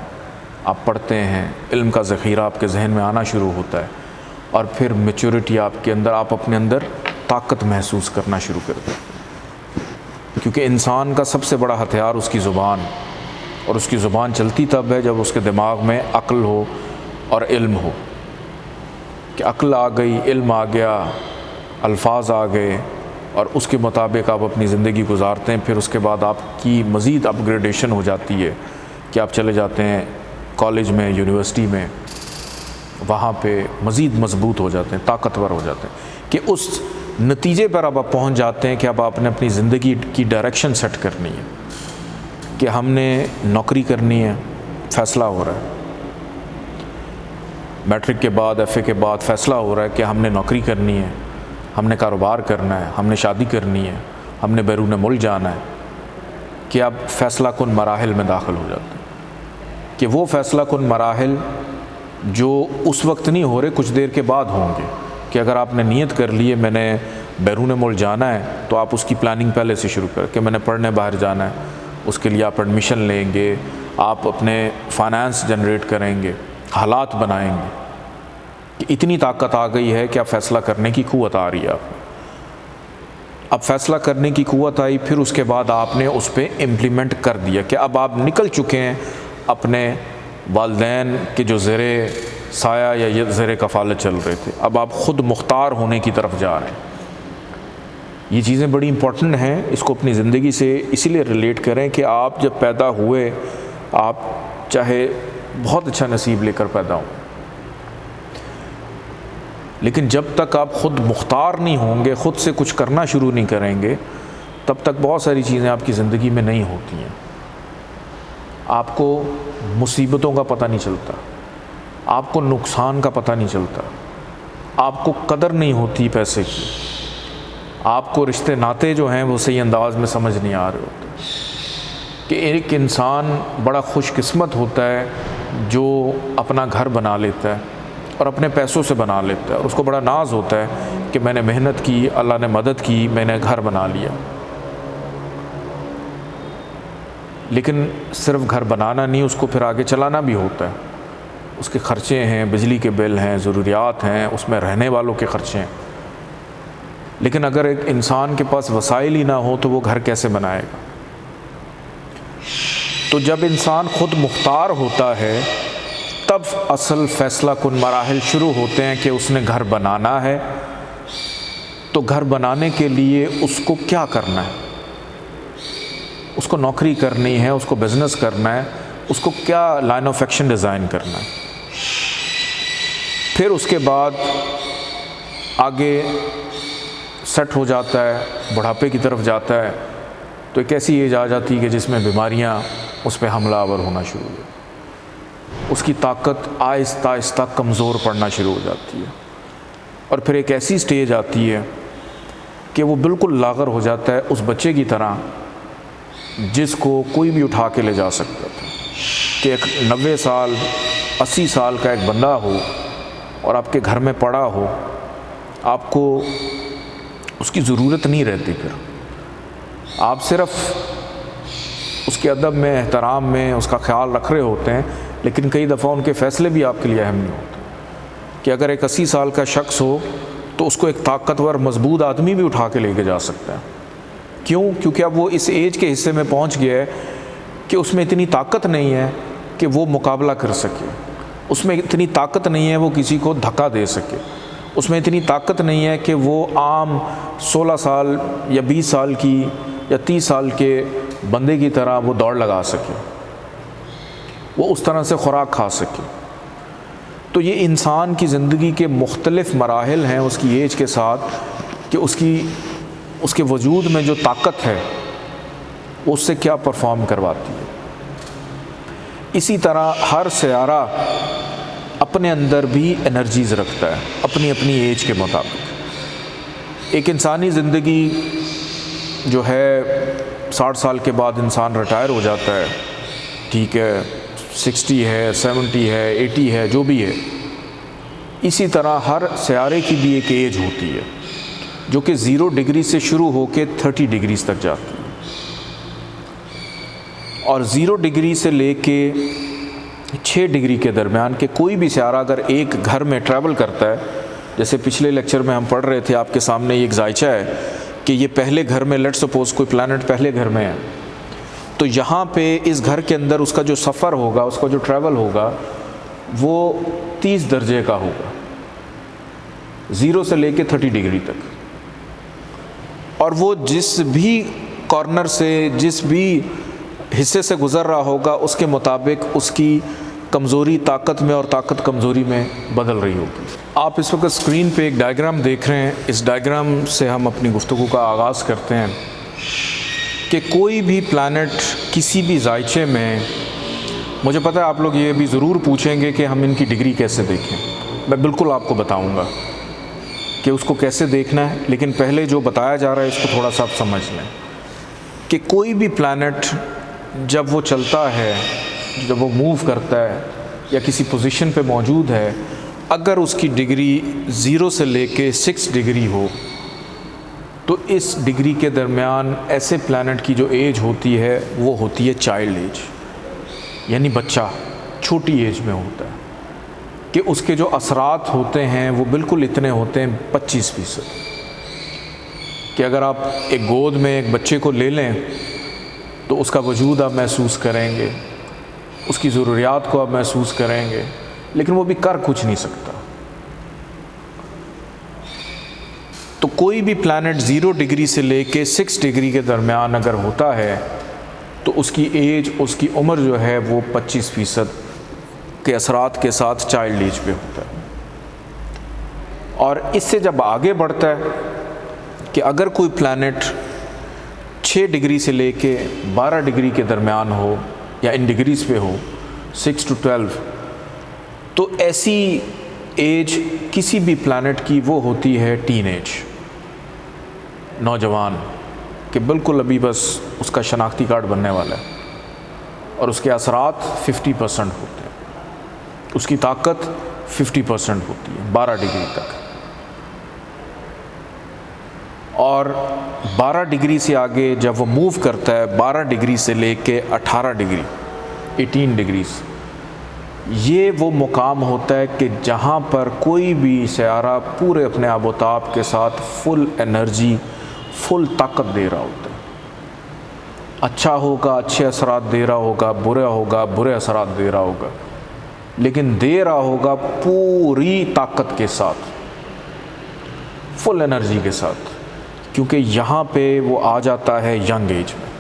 آپ پڑھتے ہیں، علم کا ذخیرہ آپ کے ذہن میں آنا شروع ہوتا ہے، اور پھر میچورٹی آپ کے اندر، آپ اپنے اندر طاقت محسوس کرنا شروع کرتے ہیں، کیونکہ انسان کا سب سے بڑا ہتھیار اس کی زبان، اور اس کی زبان چلتی تب ہے جب اس کے دماغ میں عقل ہو اور علم ہو، کہ عقل آ گئی، علم آ گیا، الفاظ آ گئے، اور اس کے مطابق آپ اپنی زندگی گزارتے ہیں۔ پھر اس کے بعد آپ کی مزید اپ گریڈیشن ہو جاتی ہے کہ آپ چلے جاتے ہیں کالج میں، یونیورسٹی میں، وہاں پہ مزید مضبوط ہو جاتے ہیں، طاقتور ہو جاتے ہیں، کہ اس نتیجے پر اب آپ پہنچ جاتے ہیں کہ اب آپ نے اپنی زندگی کی ڈائریکشن سیٹ کرنی ہے، کہ ہم نے نوکری کرنی ہے، فیصلہ ہو رہا ہے، میٹرک کے بعد، ایف اے کے بعد فیصلہ ہو رہا ہے کہ ہم نے نوکری کرنی ہے، ہم نے کاروبار کرنا ہے، ہم نے شادی کرنی ہے، ہم نے بیرون ملک جانا ہے، کہ اب فیصلہ کن مراحل میں داخل ہو جاتے ہیں، کہ وہ فیصلہ کن مراحل جو اس وقت نہیں ہو رہے، کچھ دیر کے بعد ہوں گے، کہ اگر آپ نے نیت کر لی ہے میں نے بیرون ملک جانا ہے، تو آپ اس کی پلاننگ پہلے سے شروع کر کہ میں نے پڑھنے باہر جانا ہے، اس کے لیے آپ ایڈمیشن لیں گے، آپ اپنے فائنانس جنریٹ کریں گے، حالات بنائیں گے، کہ اتنی طاقت آ گئی ہے کہ اب فیصلہ کرنے کی قوت آ رہی ہے آپ میں۔ اب فیصلہ کرنے کی قوت آئی، پھر اس کے بعد آپ نے اس پہ امپلیمنٹ کر دیا، کہ اب آپ نکل چکے ہیں اپنے والدین کے جو زیر سایہ یا زیر کفالت چل رہے تھے، اب آپ خود مختار ہونے کی طرف جا رہے ہیں۔ یہ چیزیں بڑی امپورٹنٹ ہیں، اس کو اپنی زندگی سے اسی لیے ریلیٹ کریں کہ آپ جب پیدا ہوئے، آپ چاہے بہت اچھا نصیب لے کر پیدا ہوں، لیکن جب تک آپ خود مختار نہیں ہوں گے، خود سے کچھ کرنا شروع نہیں کریں گے، تب تک بہت ساری چیزیں آپ کی زندگی میں نہیں ہوتی ہیں۔ آپ کو مصیبتوں کا پتہ نہیں چلتا، آپ کو نقصان کا پتہ نہیں چلتا، آپ کو قدر نہیں ہوتی پیسے کی، آپ کو رشتے ناتے جو ہیں وہ صحیح انداز میں سمجھ نہیں آ رہے ہوتے، کہ ایک انسان بڑا خوش قسمت ہوتا ہے جو اپنا گھر بنا لیتا ہے اور اپنے پیسوں سے بنا لیتا ہے اور اس کو بڑا ناز ہوتا ہے کہ میں نے محنت کی، اللہ نے مدد کی، میں نے گھر بنا لیا. لیکن صرف گھر بنانا نہیں، اس کو پھر آگے چلانا بھی ہوتا ہے. اس کے خرچے ہیں، بجلی کے بل ہیں، ضروریات ہیں، اس میں رہنے والوں کے خرچے ہیں. لیکن اگر ایک انسان کے پاس وسائل ہی نہ ہو تو وہ گھر کیسے بنائے گا؟ تو جب انسان خود مختار ہوتا ہے تب اصل فیصلہ کن مراحل شروع ہوتے ہیں کہ اس نے گھر بنانا ہے. تو گھر بنانے کے لیے اس کو کیا کرنا ہے؟ اس کو نوکری کرنی ہے، اس کو بزنس کرنا ہے، اس کو کیا لائن آف ایکشن ڈیزائن کرنا ہے. پھر اس کے بعد آگے سیٹ ہو جاتا ہے، بڑھاپے کی طرف جاتا ہے، تو ایک ایسی ایج آ جاتی ہے کہ جس میں بیماریاں اس پہ حملہ آور ہونا شروع ہو جاتی ہے. اس کی طاقت آہستہ آہستہ کمزور پڑنا شروع ہو جاتی ہے. اور پھر ایک ایسی سٹیج آتی ہے کہ وہ بالکل لاغر ہو جاتا ہے، اس بچے کی طرح جس کو کوئی بھی اٹھا کے لے جا سکتا تھا. کہ ایک 90 سال 80 سال کا ایک بندہ ہو اور آپ کے گھر میں پڑا ہو، آپ کو اس کی ضرورت نہیں رہتی. پھر آپ صرف اس کے ادب میں، احترام میں اس کا خیال رکھ رہے ہوتے ہیں، لیکن کئی دفعہ ان کے فیصلے بھی آپ کے لیے اہم نہیں ہوتے. کہ اگر ایک 80 سال کا شخص ہو تو اس کو ایک طاقتور مضبوط آدمی بھی اٹھا کے لے کے جا سکتا ہے. کیوں؟ کیونکہ اب وہ اس ایج کے حصے میں پہنچ گیا ہے کہ اس میں اتنی طاقت نہیں ہے کہ وہ مقابلہ کر سکے. اس میں اتنی طاقت نہیں ہے وہ کسی کو دھکا دے سکے. اس میں اتنی طاقت نہیں ہے کہ وہ عام 16 سال یا 20 سال کی یا 30 سال کے بندے کی طرح وہ دوڑ لگا سکے، وہ اس طرح سے خوراک کھا سکے. تو یہ انسان کی زندگی کے مختلف مراحل ہیں اس کی ایج کے ساتھ کہ اس کے وجود میں جو طاقت ہے وہ اس سے کیا پرفارم کرواتی ہے. اسی طرح ہر سیارہ اپنے اندر بھی انرجیز رکھتا ہے اپنی اپنی ایج کے مطابق. ایک انسانی زندگی جو ہے 60 سال کے بعد انسان ریٹائر ہو جاتا ہے، ٹھیک ہے، 60 ہے، 70 ہے، 80 ہے، جو بھی ہے. اسی طرح ہر سیارے کی بھی ایک ایج ہوتی ہے جو کہ 0 ڈگری سے شروع ہو کے 30 ڈگریز تک جاتی ہے. اور 0 ڈگری سے لے کے 6 ڈگری کے درمیان کے کوئی بھی سیارہ اگر ایک گھر میں ٹریول کرتا ہے، جیسے پچھلے لیکچر میں ہم پڑھ رہے تھے آپ کے سامنے ایک ذائچہ ہے کہ یہ پہلے گھر میں، لیٹ سپوز کوئی پلانٹ پہلے گھر میں ہے، تو یہاں پہ اس گھر کے اندر اس کا جو سفر ہوگا، اس کا جو ٹریول ہوگا وہ 30 درجے کا ہوگا، 0 سے لے کے 30 ڈگری تک. اور وہ جس بھی کارنر سے، جس بھی حصے سے گزر رہا ہوگا اس کے مطابق اس کی کمزوری طاقت میں اور طاقت کمزوری میں بدل رہی ہوگی. آپ اس وقت اسکرین پہ ایک ڈائیگرام دیکھ رہے ہیں. اس ڈائیگرام سے ہم اپنی گفتگو کا آغاز کرتے ہیں کہ کوئی بھی پلانٹ کسی بھی ذائچے میں، مجھے پتہ ہے آپ لوگ یہ بھی ضرور پوچھیں گے کہ ہم ان کی ڈگری کیسے دیکھیں. میں بالکل آپ کو بتاؤں گا کہ اس کو کیسے دیکھنا ہے، لیکن پہلے جو بتایا جا رہا ہے اس کو تھوڑا سا آپ سمجھ لیں کہ کوئی بھی پلانٹ جب وہ چلتا ہے، جب وہ موو کرتا ہے یا کسی پوزیشن پہ موجود ہے، اگر اس کی ڈگری 0 سے لے کے 6 ڈگری ہو تو اس ڈگری کے درمیان ایسے پلانٹ کی جو ایج ہوتی ہے وہ ہوتی ہے چائلڈ ایج، یعنی بچہ چھوٹی ایج میں ہوتا ہے. کہ اس کے جو اثرات ہوتے ہیں وہ بالکل اتنے ہوتے ہیں 25%. کہ اگر آپ ایک گود میں ایک بچے کو لے لیں تو اس کا وجود آپ محسوس کریں گے، اس کی ضروریات کو آپ محسوس کریں گے، لیکن وہ بھی کر کچھ نہیں سکتا. تو کوئی بھی پلانٹ 0 ڈگری سے لے کے 6 ڈگری کے درمیان اگر ہوتا ہے تو اس کی ایج، اس کی عمر جو ہے وہ 25% کے اثرات کے ساتھ چائلڈ ایج پہ ہوتا ہے. اور اس سے جب آگے بڑھتا ہے کہ اگر کوئی پلانٹ 6 ڈگری سے لے کے 12 ڈگری کے درمیان ہو یا ان ڈگریز پہ ہو 6 to 12، تو ایسی ایج کسی بھی پلانٹ کی وہ ہوتی ہے ٹین ایج، نوجوان، کہ بالکل ابھی بس اس کا شناختی کارڈ بننے والا ہے اور اس کے اثرات 50% ہوتے ہیں. اس کی طاقت 50% ہوتی ہے 12 ڈگری تک، اور 12 ڈگری سے آگے جب وہ موو کرتا ہے 12 ڈگری سے لے کے 18 ڈگری 18 ڈگریز، یہ وہ مقام ہوتا ہے کہ جہاں پر کوئی بھی سیارہ پورے اپنے آب و تاب کے ساتھ فل انرجی، فل طاقت دے رہا ہوتا ہے، اچھا ہوگا اچھے اثرات دے رہا ہوگا، برا ہوگا برے اثرات دے رہا ہوگا، لیکن دے رہا ہوگا پوری طاقت کے ساتھ، فل انرجی کے ساتھ، کیونکہ یہاں پہ وہ آ جاتا ہے ینگ ایج میں،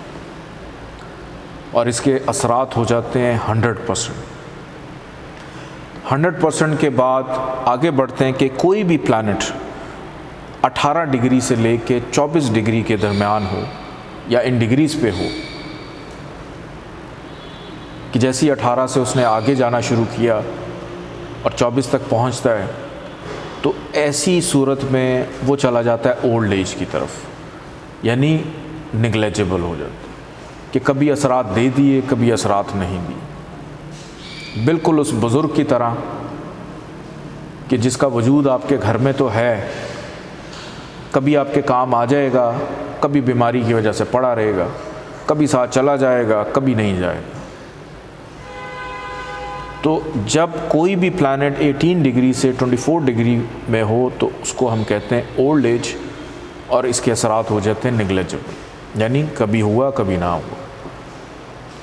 اور اس کے اثرات ہو جاتے ہیں 100%۔ کے بعد آگے بڑھتے ہیں کہ کوئی بھی پلانٹ 18 ڈگری سے لے کے 24 ڈگری کے درمیان ہو یا ان ڈگریز پہ ہو، کہ جیسی 18 سے اس نے آگے جانا شروع کیا اور 24 تک پہنچتا ہے، تو ایسی صورت میں وہ چلا جاتا ہے اولڈ ایج کی طرف، یعنی نگلیجبل ہو جاتا ہے کہ کبھی اثرات دے دیے کبھی اثرات نہیں دیے، بالکل اس بزرگ کی طرح کہ جس کا وجود آپ کے گھر میں تو ہے، کبھی آپ کے کام آ جائے گا، کبھی بیماری کی وجہ سے پڑا رہے گا، کبھی ساتھ چلا جائے گا کبھی نہیں جائے گا۔ تو جب کوئی بھی پلانٹ 18 ڈگری سے 24 ڈگری میں ہو تو اس کو ہم کہتے ہیں اولڈ ایج، اور اس کے اثرات ہو جاتے ہیں نگلیجبل، یعنی کبھی ہوا کبھی نہ ہوا۔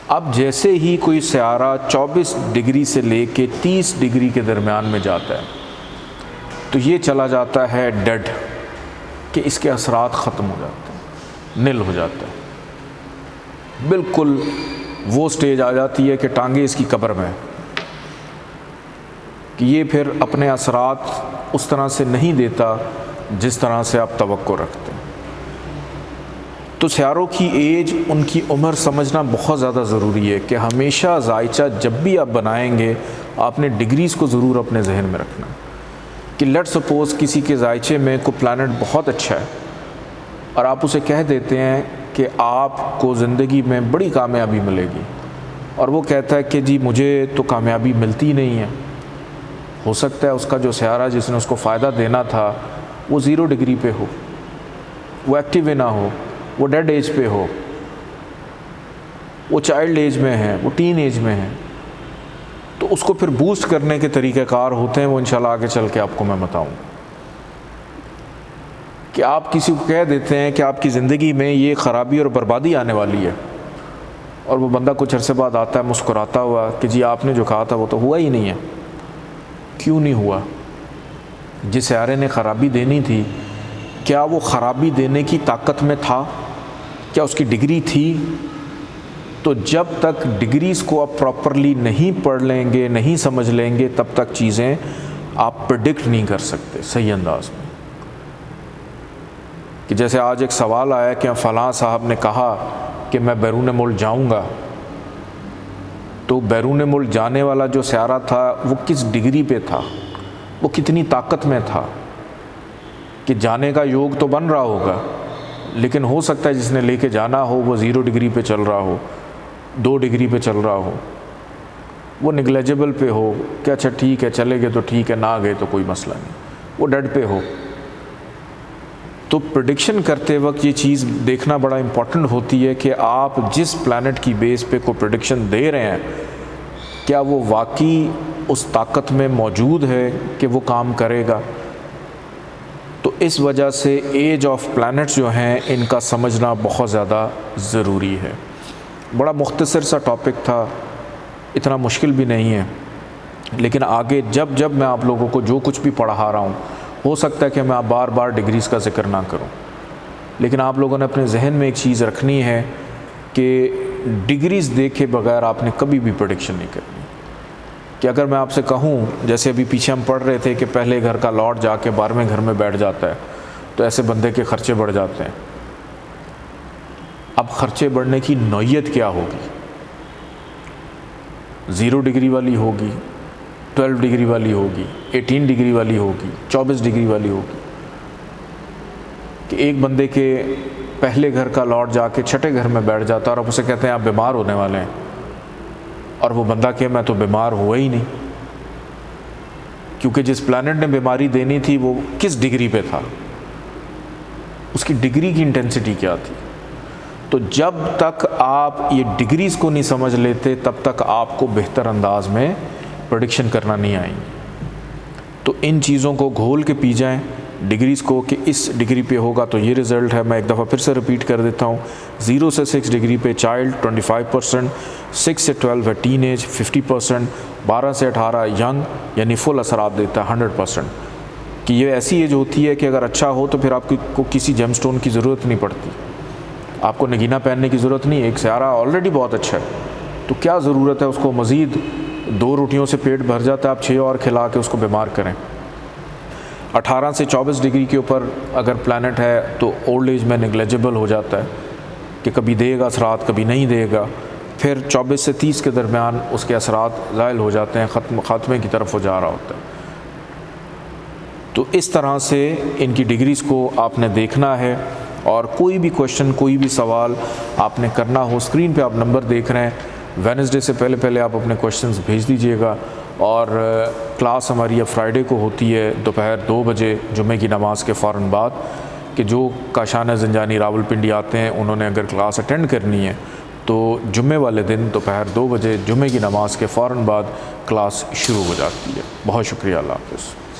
اب جیسے ہی کوئی سیارہ 24 ڈگری سے لے کے 30 ڈگری کے درمیان میں جاتا ہے تو یہ چلا جاتا ہے ڈیڈ، کہ اس کے اثرات ختم ہو جاتے ہیں، نل ہو جاتا ہے، بالکل وہ سٹیج آ جاتی ہے کہ ٹانگیں اس کی قبر میں، کہ یہ پھر اپنے اثرات اس طرح سے نہیں دیتا جس طرح سے آپ توقع رکھتے ہیں۔ تو سیاروں کی ایج، ان کی عمر سمجھنا بہت زیادہ ضروری ہے، کہ ہمیشہ ذائچہ جب بھی آپ بنائیں گے آپ نے ڈگریز کو ضرور اپنے ذہن میں رکھنا، کہ لیٹ سپوز کسی کے ذائچے میں کوئی پلانٹ بہت اچھا ہے اور آپ اسے کہہ دیتے ہیں کہ آپ کو زندگی میں بڑی کامیابی ملے گی، اور وہ کہتا ہے کہ جی مجھے تو کامیابی ملتی نہیں ہے، ہو سکتا ہے اس کا جو سیارہ جس نے اس کو فائدہ دینا تھا وہ 0 ڈگری پہ ہو، وہ ایکٹیو نہ ہو، وہ ڈیڈ ایج پہ ہو، وہ چائلڈ ایج میں ہے، وہ ٹین ایج میں ہے، تو اس کو پھر بوسٹ کرنے کے طریقہ کار ہوتے ہیں، وہ انشاءاللہ آگے چل کے آپ کو میں بتاؤں، کہ آپ کسی کو کہہ دیتے ہیں کہ آپ کی زندگی میں یہ خرابی اور بربادی آنے والی ہے، اور وہ بندہ کچھ عرصے بعد آتا ہے مسکراتا ہوا کہ جی آپ نے جو کہا تھا وہ تو ہوا ہی نہیں ہے۔ کیوں نہیں ہوا؟ جس سیارے نے خرابی دینی تھی کیا وہ خرابی دینے کی طاقت میں تھا؟ کیا اس کی ڈگری تھی؟ تو جب تک ڈگریز کو آپ پراپرلی نہیں پڑھ لیں گے، نہیں سمجھ لیں گے، تب تک چیزیں آپ پریڈکٹ نہیں کر سکتے صحیح انداز میں۔ کہ جیسے آج ایک سوال آیا کہ فلاں صاحب نے کہا کہ میں بیرون ملک جاؤں گا، تو بیرون ملک جانے والا جو سیارہ تھا وہ کس ڈگری پہ تھا، وہ کتنی طاقت میں تھا، کہ جانے کا یوگ تو بن رہا ہوگا، لیکن ہو سکتا ہے جس نے لے کے جانا ہو وہ 0 ڈگری پہ چل رہا ہو، 2 ڈگری پہ چل رہا ہو، وہ نگلیجبل پہ ہو کہ اچھا ٹھیک ہے چلے گئے تو ٹھیک ہے، نہ گئے تو کوئی مسئلہ نہیں، وہ ڈیڈ پہ ہو۔ تو پریڈکشن کرتے وقت یہ چیز دیکھنا بڑا امپورٹنٹ ہوتی ہے کہ آپ جس پلانٹ کی بیس پہ کوئی پریڈکشن دے رہے ہیں کیا وہ واقعی اس طاقت میں موجود ہے کہ وہ کام کرے گا۔ تو اس وجہ سے ایج آف پلانٹس جو ہیں ان کا سمجھنا بہت زیادہ ضروری ہے۔ بڑا مختصر سا ٹاپک تھا، اتنا مشکل بھی نہیں ہے، لیکن آگے جب میں آپ لوگوں کو جو کچھ بھی پڑھا رہا ہوں ہو سکتا ہے کہ میں بار بار ڈگریز کا ذکر نہ کروں، لیکن آپ لوگوں نے اپنے ذہن میں ایک چیز رکھنی ہے کہ ڈگریز دیکھے بغیر آپ نے کبھی بھی پریڈکشن نہیں کرنی۔ کہ اگر میں آپ سے کہوں جیسے ابھی پیچھے ہم پڑھ رہے تھے کہ پہلے گھر کا لاٹ جا کے 12ویں گھر میں بیٹھ جاتا ہے تو ایسے بندے کے خرچے بڑھ جاتے ہیں۔ اب خرچے بڑھنے کی نوعیت کیا ہوگی؟ 0 ڈگری والی ہوگی، 12 ڈگری والی ہوگی، 18 ڈگری والی ہوگی، 24 ڈگری والی ہوگی۔ کہ ایک بندے کے پہلے گھر کا لاٹ جا کے 6ٹھے گھر میں بیٹھ جاتا ہے اور اب اسے کہتے ہیں آپ بیمار ہونے والے ہیں، اور وہ بندہ کہ میں تو بیمار ہوا ہی نہیں، کیونکہ جس پلانٹ نے بیماری دینی تھی وہ کس ڈگری پہ تھا، اس کی ڈگری کی انٹینسٹی کیا تھی. تو جب تک آپ یہ ڈگریز کو نہیں سمجھ لیتے تب تک آپ کو بہتر انداز میں پریڈکشن کرنا نہیں آئیں گی. تو ان چیزوں کو گھول کے پی جائیں ڈگریز کو کہ اس ڈگری پہ ہوگا تو یہ رزلٹ ہے. میں ایک دفعہ پھر سے رپیٹ کر دیتا ہوں. 0 سے 6 ڈگری پہ چائلڈ 25%، 6 سے 12 ہے ٹین ایج 50%، 12 سے 18 ینگ یعنی فل اثرات دیتا ہے 100%. کہ یہ ایسی ایج ہوتی ہے کہ اگر اچھا ہو تو پھر آپ کو کسی جیم سٹون کی ضرورت نہیں پڑتی، آپ کو نگینہ پہننے کی ضرورت نہیں. ایک سیارہ آلریڈی بہت اچھا ہے، تو کیا ضرورت ہے اس کو مزید 2 روٹیوں سے پیٹ بھر جاتا ہے، آپ 6 اور کھلا کے اس کو بیمار کریں. 18 سے 24 ڈگری کے اوپر اگر پلانٹ ہے تو اولڈ ایج میں نگلیجبل ہو جاتا ہے کہ کبھی دے گا اثرات کبھی نہیں دے گا. پھر 24 سے 30 کے درمیان اس کے اثرات زائل ہو جاتے ہیں، خاتمے کی طرف ہو جا رہا ہوتا ہے. تو اس طرح سے ان کی ڈگریز کو آپ نے دیکھنا ہے. اور کوئی بھی کویشچن کوئی بھی سوال آپ نے کرنا ہو، اسکرین پہ آپ نمبر دیکھ رہے ہیں، وینسڈے سے پہلے آپ اپنے کویشچنز بھیج دیجئے گا. اور کلاس ہماری اب فرائیڈے کو ہوتی ہے دوپہر 2 بجے جمعے کی نماز کے فوراً بعد. کہ جو کاشانہ زنجانی راولپنڈی آتے ہیں انہوں نے اگر کلاس اٹینڈ کرنی ہے تو جمعے والے دن دوپہر 2 بجے جمعے کی نماز کے فوراً بعد کلاس شروع ہو جاتی ہے. بہت شکریہ، اللہ حافظ.